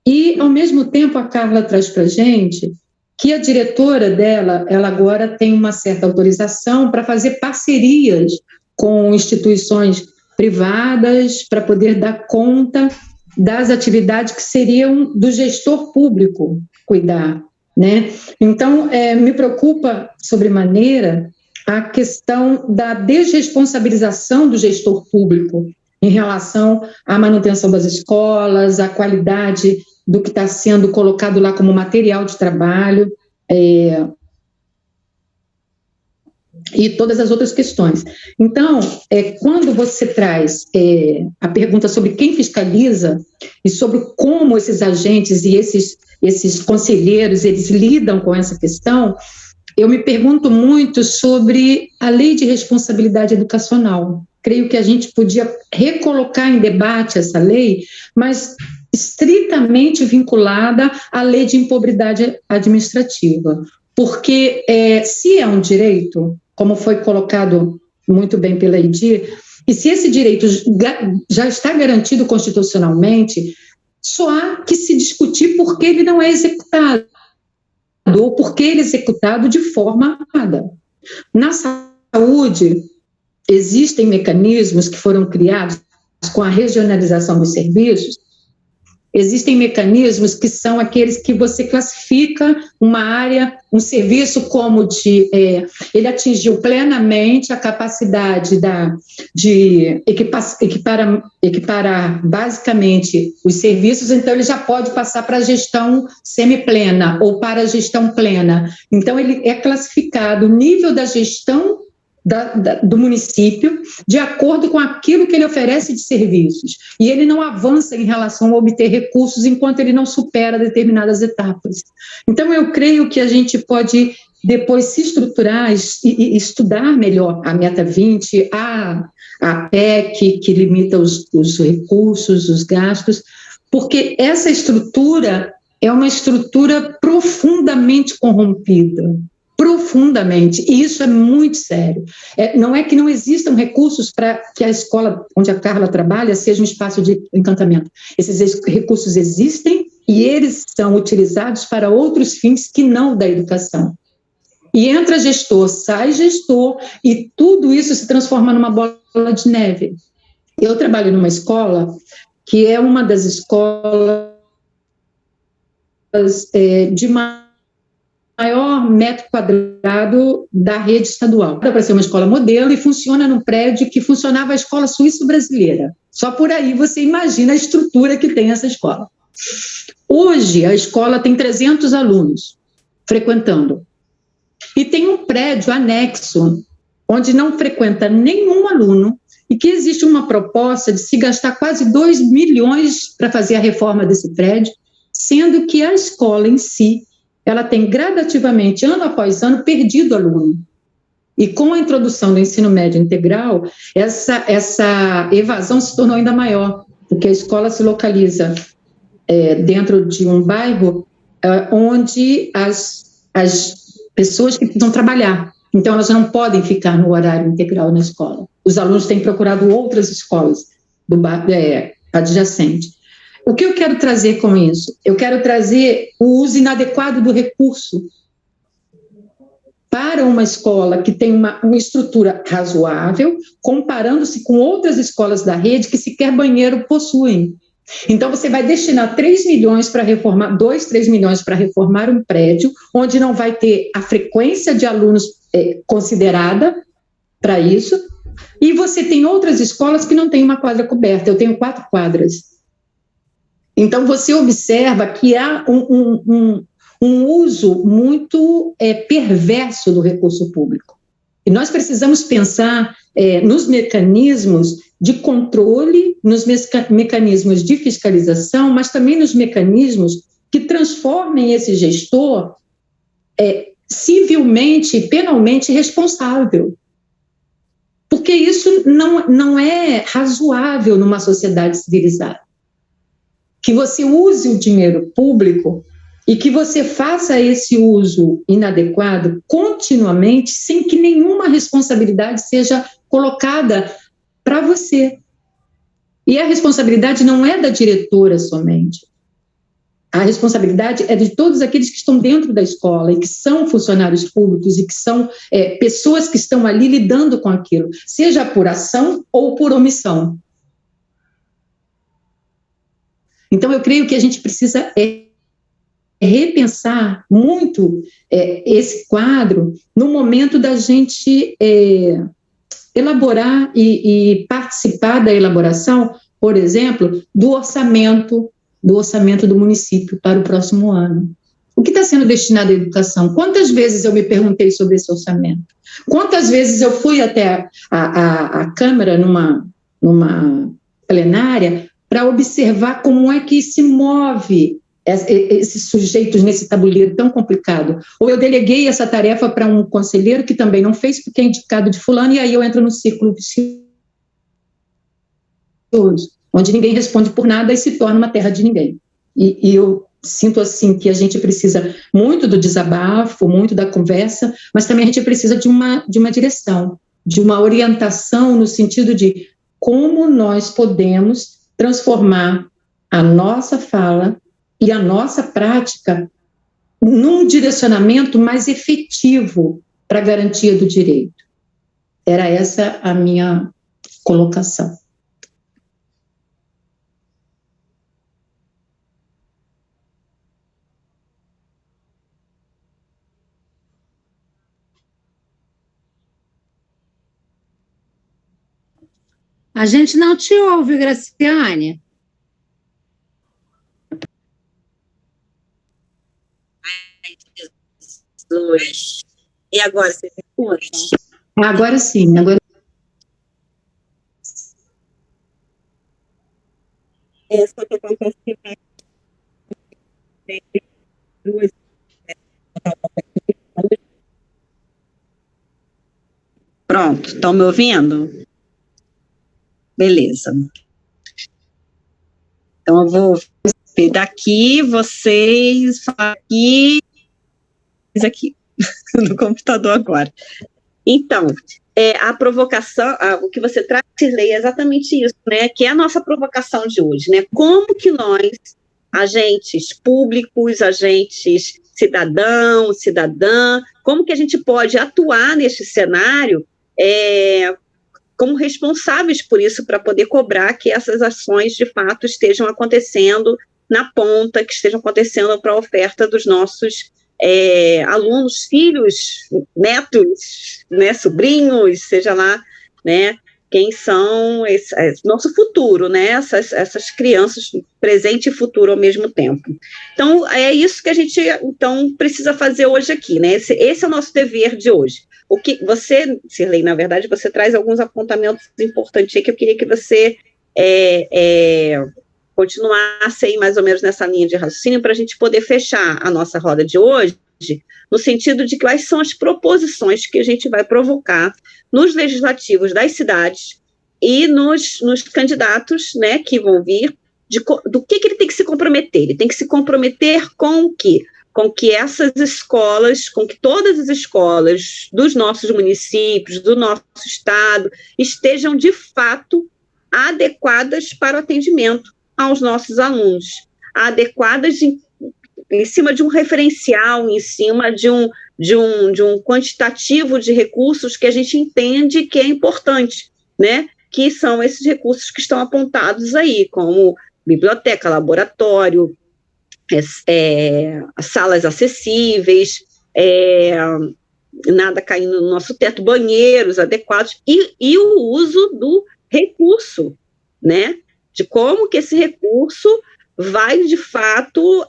E, ao mesmo tempo, a Carla traz para a gente que a diretora dela, ela agora tem uma certa autorização para fazer parcerias com instituições privadas para poder dar conta das atividades que seriam do gestor público cuidar, né? Então, me preocupa sobremaneira a questão da desresponsabilização do gestor público em relação à manutenção das escolas, à qualidade do que está sendo colocado lá como material de trabalho, e todas as outras questões. Então, quando você traz a pergunta sobre quem fiscaliza e sobre como esses agentes e esses conselheiros, eles lidam com essa questão, eu me pergunto muito sobre a lei de responsabilidade educacional. Creio que a gente podia recolocar em debate essa lei, mas estritamente vinculada à lei de improbidade administrativa. Porque se é um direito, como foi colocado muito bem pela Edir, e se esse direito já está garantido constitucionalmente, só há que se discutir por que ele não é executado, ou por que ele é executado de forma errada. Na saúde, existem mecanismos que foram criados com a regionalização dos serviços. Existem mecanismos que são aqueles que você classifica uma área, um serviço como ele atingiu plenamente a capacidade de equiparar basicamente os serviços, então ele já pode passar para a gestão semiplena ou para a gestão plena. Então ele é classificado o nível da gestão do município, de acordo com aquilo que ele oferece de serviços. E ele não avança em relação a obter recursos enquanto ele não supera determinadas etapas. Então, eu creio que a gente pode depois se estruturar e estudar melhor a Meta 20, a PEC, que limita os recursos, os gastos, porque essa estrutura é uma estrutura profundamente corrompida. Profundamente, e isso é muito sério. Não é que não existam recursos para que a escola onde a Carla trabalha seja um espaço de encantamento. Esses recursos existem e eles são utilizados para outros fins que não da educação. E entra gestor, sai gestor, e tudo isso se transforma numa bola de neve. Eu trabalho numa escola que é uma das escolas de maior metro quadrado da rede estadual. Dá para ser uma escola modelo e funciona num prédio que funcionava a escola suíço-brasileira. Só por aí você imagina a estrutura que tem essa escola. Hoje, a escola tem 300 alunos frequentando. E tem um prédio anexo onde não frequenta nenhum aluno, e que existe uma proposta de se gastar quase 2 milhões para fazer a reforma desse prédio, sendo que a escola em si, ela tem gradativamente, ano após ano, perdido aluno. E com a introdução do ensino médio integral, essa evasão se tornou ainda maior, porque a escola se localiza dentro de um bairro onde as pessoas que precisam trabalhar, então elas não podem ficar no horário integral na escola. Os alunos têm procurado outras escolas do bairro adjacente. O que eu quero trazer com isso? Eu quero trazer o uso inadequado do recurso para uma escola que tem uma estrutura razoável, comparando-se com outras escolas da rede que sequer banheiro possuem. Então, você vai destinar 3 milhões para reformar, 3 milhões para reformar um prédio, onde não vai ter a frequência de alunos considerada para isso, e você tem outras escolas que não têm uma quadra coberta. Eu tenho 4 quadras. Então, você observa que há um uso muito perverso do recurso público. E nós precisamos pensar nos mecanismos de controle, nos mecanismos de fiscalização, mas também nos mecanismos que transformem esse gestor civilmente e penalmente responsável. Porque isso não é razoável numa sociedade civilizada. Que você use o dinheiro público e que você faça esse uso inadequado continuamente, sem que nenhuma responsabilidade seja colocada para você. E a responsabilidade não é da diretora somente. A responsabilidade é de todos aqueles que estão dentro da escola e que são funcionários públicos e que são pessoas que estão ali lidando com aquilo, seja por ação ou por omissão. Então, eu creio que a gente precisa repensar muito esse quadro no momento da gente elaborar e participar da elaboração, por exemplo, do orçamento do município para o próximo ano. O que está sendo destinado à educação? Quantas vezes eu me perguntei sobre esse orçamento? Quantas vezes eu fui até a Câmara numa plenária para observar como é que se move esses sujeitos nesse tabuleiro tão complicado? Ou eu deleguei essa tarefa para um conselheiro que também não fez porque é indicado de fulano, e aí eu entro no ciclo vicioso, onde ninguém responde por nada e se torna uma terra de ninguém. E eu sinto assim que a gente precisa muito do desabafo, muito da conversa, mas também a gente precisa de uma direção, de uma orientação no sentido de como nós podemos transformar a nossa fala e a nossa prática num direcionamento mais efetivo para a garantia do direito. Era essa a minha colocação. A gente não te ouve, Graciane. E agora você me escuta? Agora sim, agora. Só que acontece que duas. Pronto, estão me ouvindo? Beleza. Então, eu vou ver daqui, vocês aqui no computador agora. Então, a provocação, o que você traz, Shirley, é exatamente isso, né? Que é a nossa provocação de hoje, né? Como que nós, agentes públicos, agentes cidadãos, cidadã, como que a gente pode atuar neste cenário como responsáveis por isso, para poder cobrar que essas ações, de fato, estejam acontecendo na ponta, que estejam acontecendo para a oferta dos nossos alunos, filhos, netos, né, sobrinhos, seja lá, né, quem são nosso futuro, né? Essas crianças, presente e futuro ao mesmo tempo. Então, é isso que a gente precisa fazer hoje aqui, né? Esse é o nosso dever de hoje. O que você, Sirlei, na verdade, você traz alguns apontamentos importantes aí que eu queria que você continuasse aí mais ou menos nessa linha de raciocínio para a gente poder fechar a nossa roda de hoje, no sentido de quais são as proposições que a gente vai provocar nos legislativos das cidades e nos candidatos, né, que vão vir, do que ele tem que se comprometer. Ele tem que se comprometer com o quê? Com que essas escolas, com que todas as escolas dos nossos municípios, do nosso estado, estejam, de fato, adequadas para o atendimento aos nossos alunos, adequadas em cima de um referencial, em cima de um quantitativo de recursos que a gente entende que é importante, né? Que são esses recursos que estão apontados aí, como biblioteca, laboratório, salas acessíveis, nada caindo no nosso teto, banheiros adequados, e o uso do recurso, né? De como que esse recurso vai, de fato,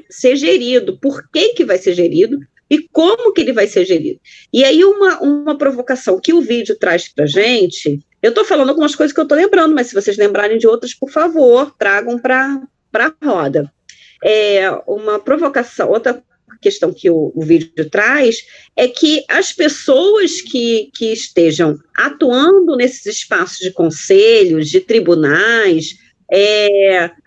ser gerido, por que vai ser gerido e como que ele vai ser gerido. E aí uma provocação que o vídeo traz para a gente, eu estou falando algumas coisas que eu estou lembrando, mas se vocês lembrarem de outras, por favor, tragam para a roda. Uma provocação, outra questão que o vídeo traz é que as pessoas que estejam atuando nesses espaços de conselhos, de tribunais,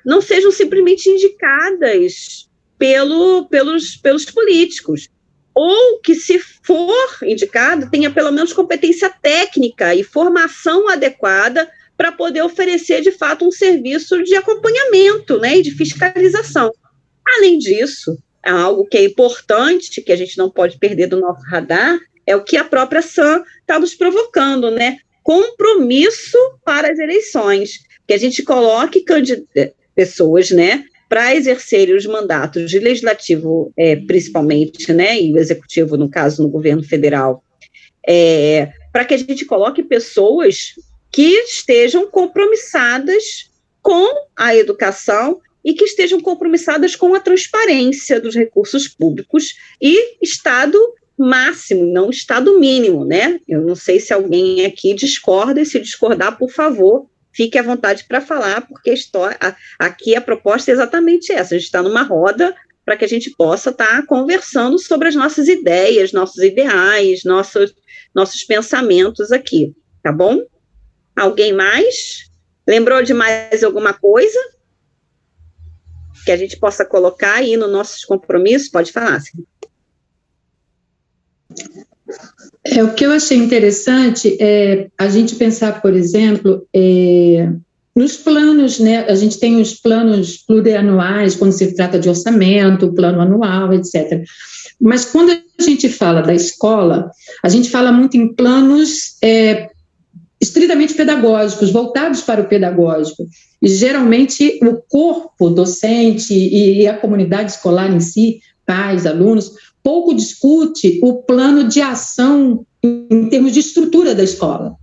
não sejam simplesmente indicadas pelos políticos, ou que, se for indicado, tenha pelo menos competência técnica e formação adequada para poder oferecer, de fato, um serviço de acompanhamento, né, e de fiscalização. Além disso, algo que é importante, que a gente não pode perder do nosso radar, é o que a própria SAM está nos provocando, né? Compromisso para as eleições, que a gente coloque pessoas, né, para exercerem os mandatos de legislativo, principalmente, né, e o executivo, no caso, no governo federal, para que a gente coloque pessoas que estejam compromissadas com a educação e que estejam compromissadas com a transparência dos recursos públicos e Estado máximo, não Estado mínimo, né? Eu não sei se alguém aqui discorda, e se discordar, por favor, fique à vontade para falar, porque aqui a proposta é exatamente essa, a gente está numa roda para que a gente possa estar conversando sobre as nossas ideias, nossos ideais, nossos pensamentos aqui, tá bom? Alguém mais? Lembrou de mais alguma coisa que a gente possa colocar aí nos nossos compromissos? Pode falar, Silvia. O que eu achei interessante é a gente pensar, por exemplo, nos planos, né? A gente tem os planos plurianuais, quando se trata de orçamento, plano anual, etc. Mas quando a gente fala da escola, a gente fala muito em planos estritamente pedagógicos, voltados para o pedagógico. E, geralmente, o corpo docente e a comunidade escolar em si, pais, alunos, pouco discute o plano de ação em termos de estrutura da escola.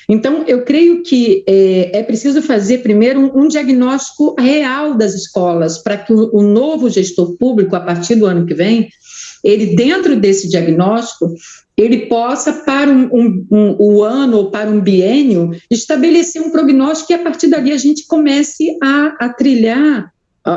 Então, eu creio que é preciso fazer, primeiro, um diagnóstico real das escolas, para que o novo gestor público, a partir do ano que vem, ele, dentro desse diagnóstico, ele possa, para o ano ou para um biênio, estabelecer um prognóstico e, a partir dali, a gente comece a trilhar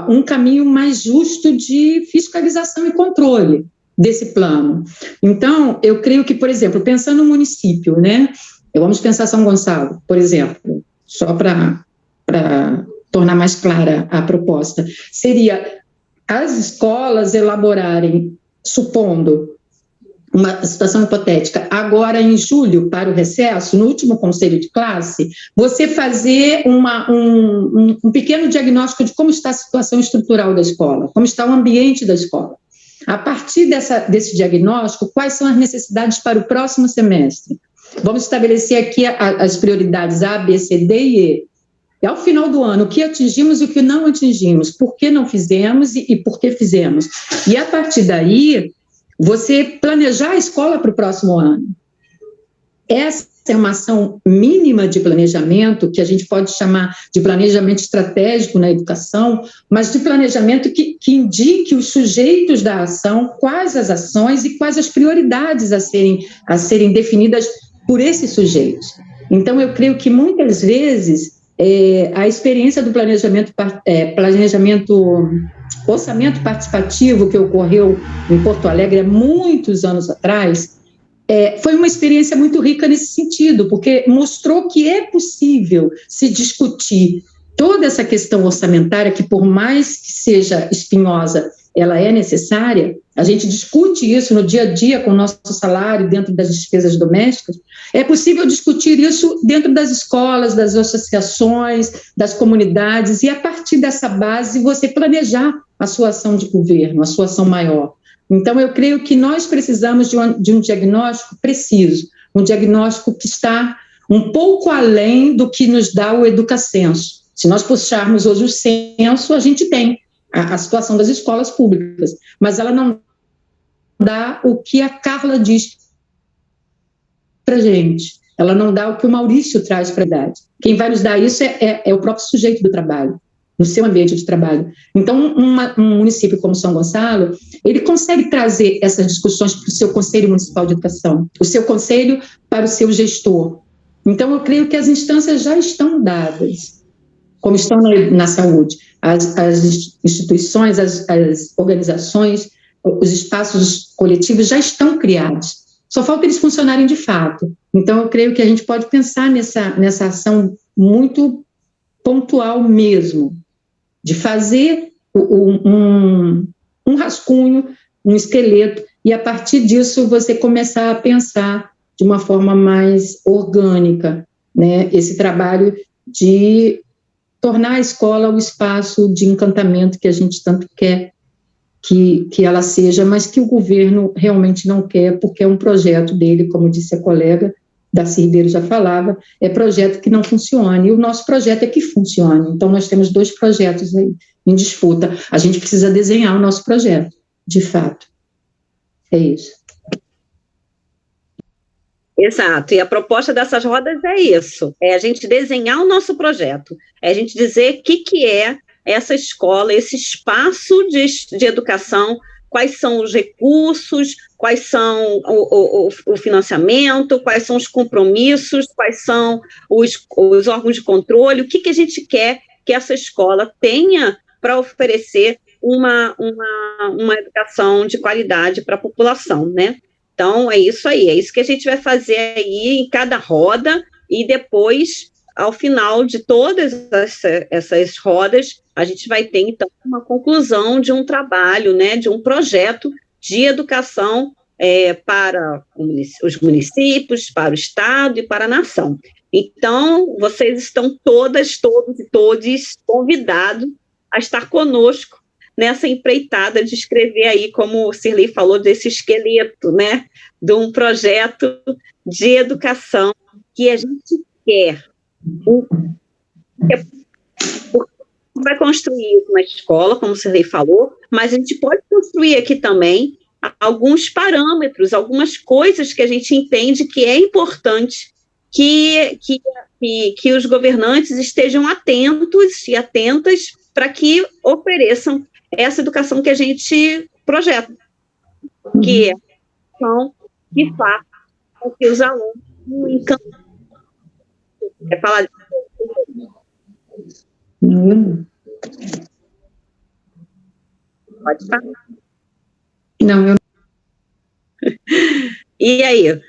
um caminho mais justo de fiscalização e controle desse plano. Então, eu creio que, por exemplo, pensando no município, né? Vamos pensar São Gonçalo, por exemplo, só para tornar mais clara a proposta, seria as escolas elaborarem, supondo uma situação hipotética, agora em julho, para o recesso, no último conselho de classe, você fazer um pequeno diagnóstico de como está a situação estrutural da escola, como está o ambiente da escola. A partir desse diagnóstico, quais são as necessidades para o próximo semestre? Vamos estabelecer aqui as prioridades A, B, C, D e E. E ao final do ano, o que atingimos e o que não atingimos, por que não fizemos e por que fizemos. E a partir daí, você planejar a escola para o próximo ano. Essa é uma ação mínima de planejamento, que a gente pode chamar de planejamento estratégico na educação, mas de planejamento que indique os sujeitos da ação, quais as ações e quais as prioridades a serem definidas por esses sujeitos. Então, eu creio que muitas vezes a experiência do planejamento orçamento participativo que ocorreu em Porto Alegre há muitos anos atrás, foi uma experiência muito rica nesse sentido, porque mostrou que é possível se discutir toda essa questão orçamentária, que por mais que seja espinhosa, ela é necessária. A gente discute isso no dia a dia com o nosso salário, dentro das despesas domésticas. É possível discutir isso dentro das escolas, das associações, das comunidades, e a partir dessa base você planejar a sua ação de governo, a sua ação maior. Então, eu creio que nós precisamos de um diagnóstico preciso, um diagnóstico que está um pouco além do que nos dá o Educacenso. Se nós puxarmos hoje o censo, a gente tem a situação das escolas públicas, mas ela não dá o que a Carla diz para a gente, ela não dá o que o Maurício traz para a idade. Quem vai nos dar isso é o próprio sujeito do trabalho, no seu ambiente de trabalho. Então, um município como São Gonçalo, ele consegue trazer essas discussões para o seu Conselho Municipal de Educação, o seu conselho para o seu gestor. Então, eu creio que as instâncias já estão dadas, como estão na saúde. As instituições, as organizações, os espaços coletivos já estão criados. Só falta eles funcionarem de fato. Então, eu creio que a gente pode pensar nessa ação muito pontual mesmo, de fazer um rascunho, um esqueleto, e a partir disso você começar a pensar de uma forma mais orgânica, né, esse trabalho de tornar a escola o espaço de encantamento que a gente tanto quer que ela seja, mas que o governo realmente não quer, porque é um projeto dele, como disse a colega, Darcy Ribeiro já falava, é projeto que não funciona, e o nosso projeto é que funcione. Então, nós temos 2 projetos aí em disputa. A gente precisa desenhar o nosso projeto, de fato. É isso. Exato, e a proposta dessas rodas é isso, é a gente desenhar o nosso projeto, é a gente dizer o que é essa escola, esse espaço de educação, quais são os recursos, quais são o financiamento, quais são os compromissos, quais são os órgãos de controle, o que a gente quer que essa escola tenha para oferecer uma educação de qualidade para a população, né? Então, é isso aí, é isso que a gente vai fazer aí em cada roda, e depois, ao final de todas essas rodas, a gente vai ter, então, uma conclusão de um trabalho, né, de um projeto de educação para os municípios, para o Estado e para a nação. Então, vocês estão todas, todos e todes convidados a estar conosco nessa empreitada de escrever aí, como o Sirlei falou, desse esqueleto, né, de um projeto de educação que a gente quer. Vai construir uma escola, como o Sirlei falou, mas a gente pode construir aqui também alguns parâmetros, algumas coisas que a gente entende que é importante que os governantes estejam atentos e atentas para que ofereçam essa educação que a gente projeta, que é a educação que faz com que os alunos não encantem. Quer falar disso? Pode falar. Não, eu... E aí?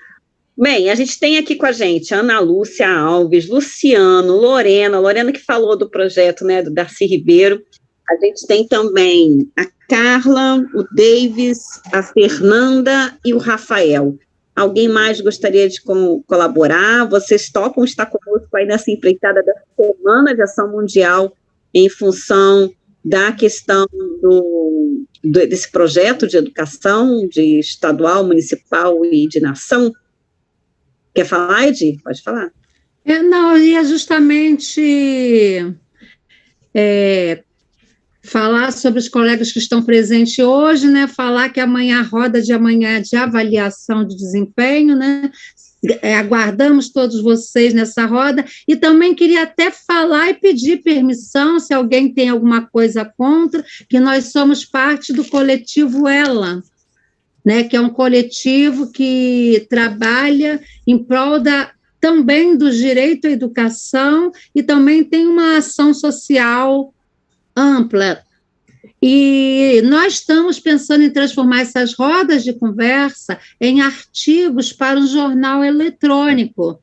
Bem, a gente tem aqui com a gente Ana Lúcia Alves, Luciano, Lorena que falou do projeto, né, do Darcy Ribeiro. A gente tem também a Carla, o Davis, a Fernanda e o Rafael. Alguém mais gostaria de colaborar? Vocês topam estar conosco aí nessa empreitada da Semana de Ação Mundial em função da questão desse projeto de educação, de estadual, municipal e de nação? Quer falar, Edi? Pode falar. Não, eu ia justamente falar sobre os colegas que estão presentes hoje, né? Falar que amanhã, a roda de amanhã é de avaliação de desempenho, né? aguardamos todos vocês nessa roda, e também queria até falar e pedir permissão, se alguém tem alguma coisa contra, que nós somos parte do coletivo Ela, né, que é um coletivo que trabalha em prol também do direito à educação e também tem uma ação social ampla. E nós estamos pensando em transformar essas rodas de conversa em artigos para um jornal eletrônico.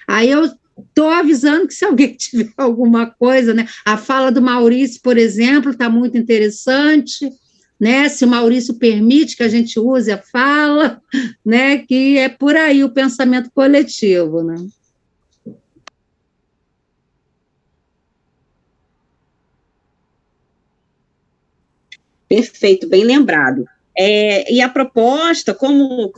Aí eu estou avisando que se alguém tiver alguma coisa, né? A fala do Maurício, por exemplo, está muito interessante, né? Se o Maurício permite que a gente use a fala, né? Que é por aí o pensamento coletivo, né? Perfeito, bem lembrado. E a proposta, como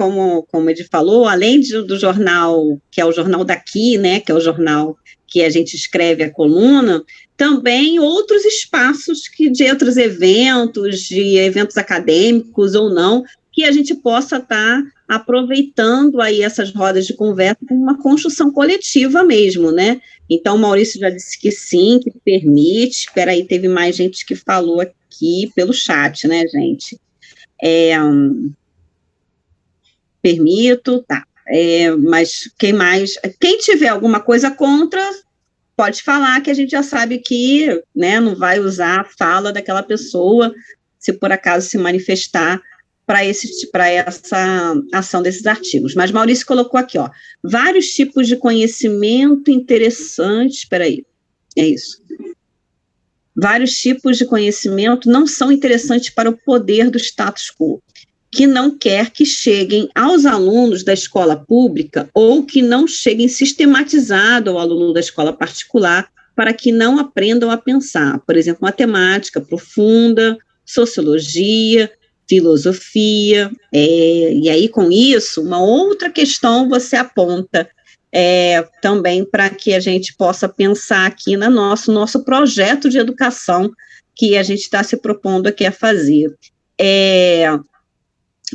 ele falou, além do jornal, que é o jornal daqui, né, que é o jornal que a gente escreve a coluna, também outros espaços de outros eventos, de eventos acadêmicos ou não, que a gente possa estar aproveitando aí essas rodas de conversa com uma construção coletiva mesmo, né? Então, o Maurício já disse que sim, que permite. Espera aí, teve mais gente que falou aqui pelo chat, né, gente? Permito, tá. Mas quem mais? Quem tiver alguma coisa contra, pode falar, que a gente já sabe que, né, não vai usar a fala daquela pessoa, se por acaso se manifestar para essa ação desses artigos. Mas Maurício colocou aqui, ó, vários tipos de conhecimento interessantes, espera aí, é isso. Vários tipos de conhecimento não são interessantes para o poder do status quo, que não quer que cheguem aos alunos da escola pública ou que não cheguem sistematizado ao aluno da escola particular para que não aprendam a pensar, por exemplo, matemática profunda, sociologia, filosofia, e aí com isso, uma outra questão você aponta também para que a gente possa pensar aqui no nosso projeto de educação que a gente está se propondo aqui a fazer,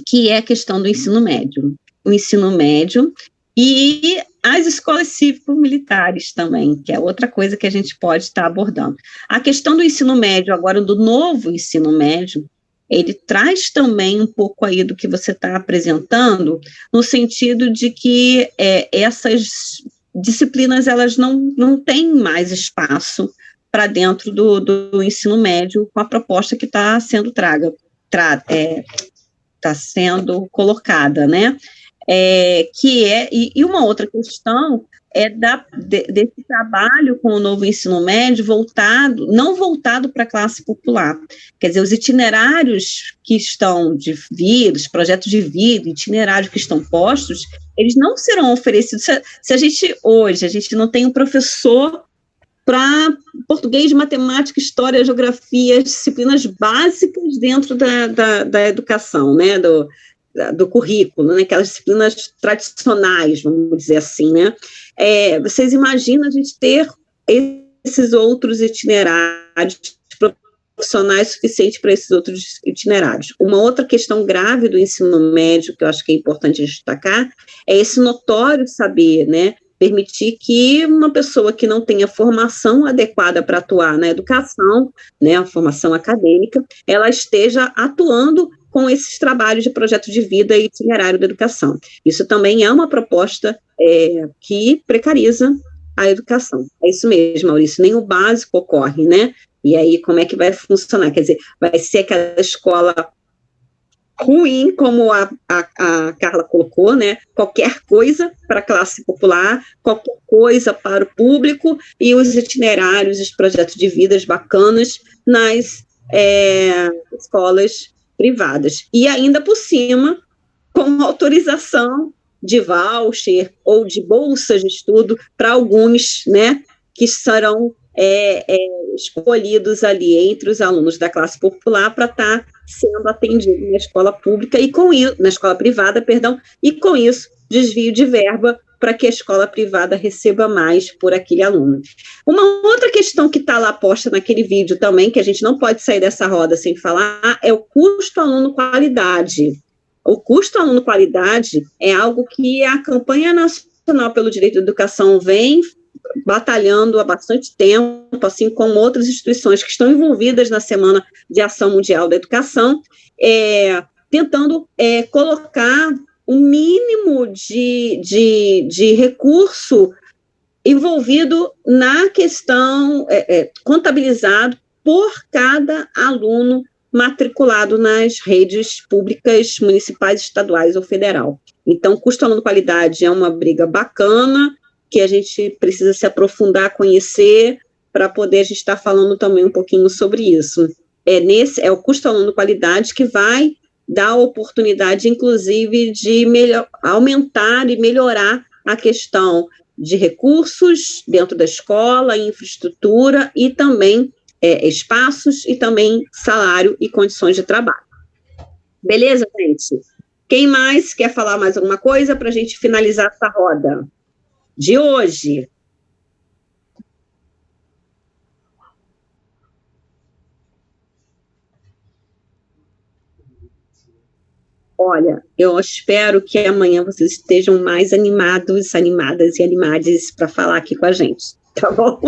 que é a questão do ensino médio. O ensino médio e as escolas cívico-militares também, que é outra coisa que a gente pode estar abordando. A questão do ensino médio, agora do novo ensino médio, ele traz também um pouco aí do que você está apresentando, no sentido de que essas disciplinas, elas não têm mais espaço para dentro do ensino médio, com a proposta que está sendo sendo colocada, né? E uma outra questão desse trabalho com o novo ensino médio não voltado para a classe popular. Quer dizer, os itinerários que estão de vida, os projetos de vida, itinerários que estão postos, eles não serão oferecidos. Se a gente não tem um professor para português, matemática, história, geografia, disciplinas básicas dentro da educação, né, do currículo, né, aquelas disciplinas tradicionais, vamos dizer assim, né? Vocês imaginam a gente ter esses outros itinerários profissionais suficientes para esses outros itinerários. Uma outra questão grave do ensino médio, que eu acho que é importante destacar, é esse notório saber, né, permitir que uma pessoa que não tenha formação adequada para atuar na educação, né, a formação acadêmica, ela esteja atuando com esses trabalhos de projeto de vida e itinerário da educação. Isso também é uma proposta que precariza a educação. É isso mesmo, Maurício, nem o básico ocorre, né? E aí, como é que vai funcionar? Quer dizer, vai ser aquela escola ruim, como a Carla colocou, né? Qualquer coisa para a classe popular, qualquer coisa para o público, e os itinerários, os projetos de vidas bacanas nas escolas privadas. E ainda por cima, com autorização de voucher ou de bolsas de estudo para alguns, né, que serão escolhidos ali entre os alunos da classe popular para estar sendo atendido na escola pública na escola privada, perdão, e com isso desvio de verba para que a escola privada receba mais por aquele aluno. Uma outra questão que está lá posta naquele vídeo também, que a gente não pode sair dessa roda sem falar, é o custo aluno-qualidade. O custo aluno-qualidade é algo que a campanha nacional pelo direito à educação vem batalhando há bastante tempo, assim como outras instituições que estão envolvidas na Semana de Ação Mundial da Educação, tentando colocar um mínimo de recurso envolvido na questão, contabilizado por cada aluno matriculado nas redes públicas municipais, estaduais ou federal. Então, custo aluno-qualidade é uma briga bacana, que a gente precisa se aprofundar, conhecer, para poder a gente estar falando também um pouquinho sobre isso. É o custo aluno-qualidade que vai dar a oportunidade, inclusive, de aumentar e melhorar a questão de recursos dentro da escola, infraestrutura e também espaços e também salário e condições de trabalho. Beleza, gente? Quem mais quer falar mais alguma coisa para a gente finalizar essa roda de hoje? Olha, eu espero que amanhã vocês estejam mais animados, animadas e animadas para falar aqui com a gente, tá bom?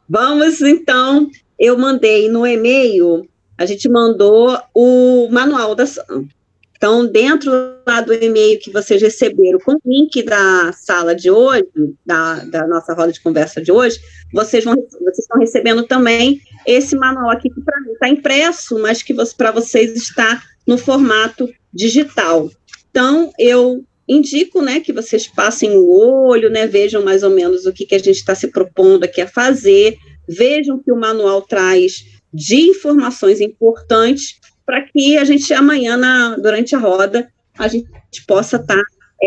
Vamos, então, eu mandei no e-mail, a gente mandou o manual da ação. Então, dentro lá do e-mail que vocês receberam, com o link da sala de hoje, da nossa roda de conversa de hoje, vocês estão recebendo também esse manual aqui, que para mim está impresso, mas que para vocês está no formato digital. Então, eu indico, né, que vocês passem o olho, né, vejam mais ou menos o que a gente está se propondo aqui a fazer, vejam que o manual traz de informações importantes para que a gente amanhã, durante a roda, a gente possa estar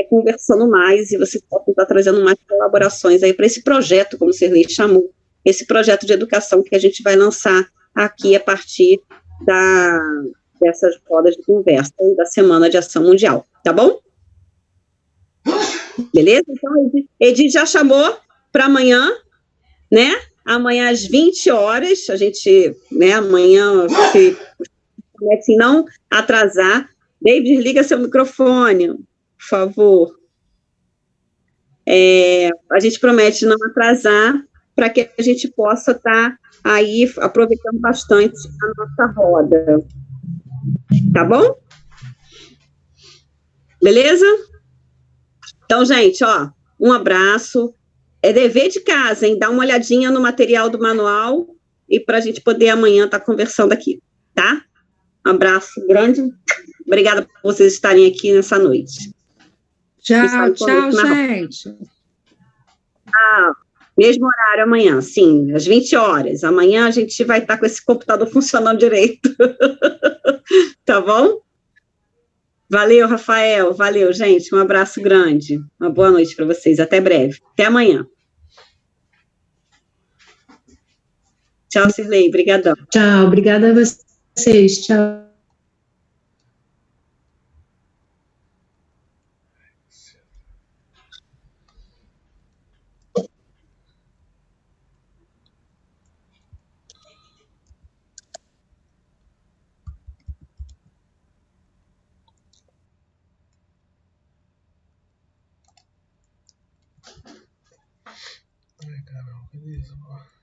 conversando mais e vocês possam estar trazendo mais colaborações aí para esse projeto, como o Sirlei chamou, esse projeto de educação que a gente vai lançar aqui a partir dessas rodas de conversa da Semana de Ação Mundial, tá bom? Beleza? Então, Edith já chamou para amanhã, né? Amanhã às 20 horas, a gente, né, amanhã, se não atrasar. David, liga seu microfone, por favor. A gente promete não atrasar, para que a gente possa estar aí aproveitando bastante a nossa roda. Tá bom? Beleza? Então, gente, ó, um abraço. É dever de casa, hein? Dá uma olhadinha no material do manual e para a gente poder amanhã estar conversando aqui, tá? Um abraço grande. Obrigada por vocês estarem aqui nessa noite. Tchau, tchau, gente. Mesmo horário amanhã, sim, às 20 horas. Amanhã a gente vai estar com esse computador funcionando direito. Tá bom? Valeu, Rafael. Valeu, gente. Um abraço grande. Uma boa noite para vocês. Até breve. Até amanhã. Tchau, Sirlei. Obrigadão. Tchau, obrigada a vocês. Tchau. Ai, caramba, beleza, pô.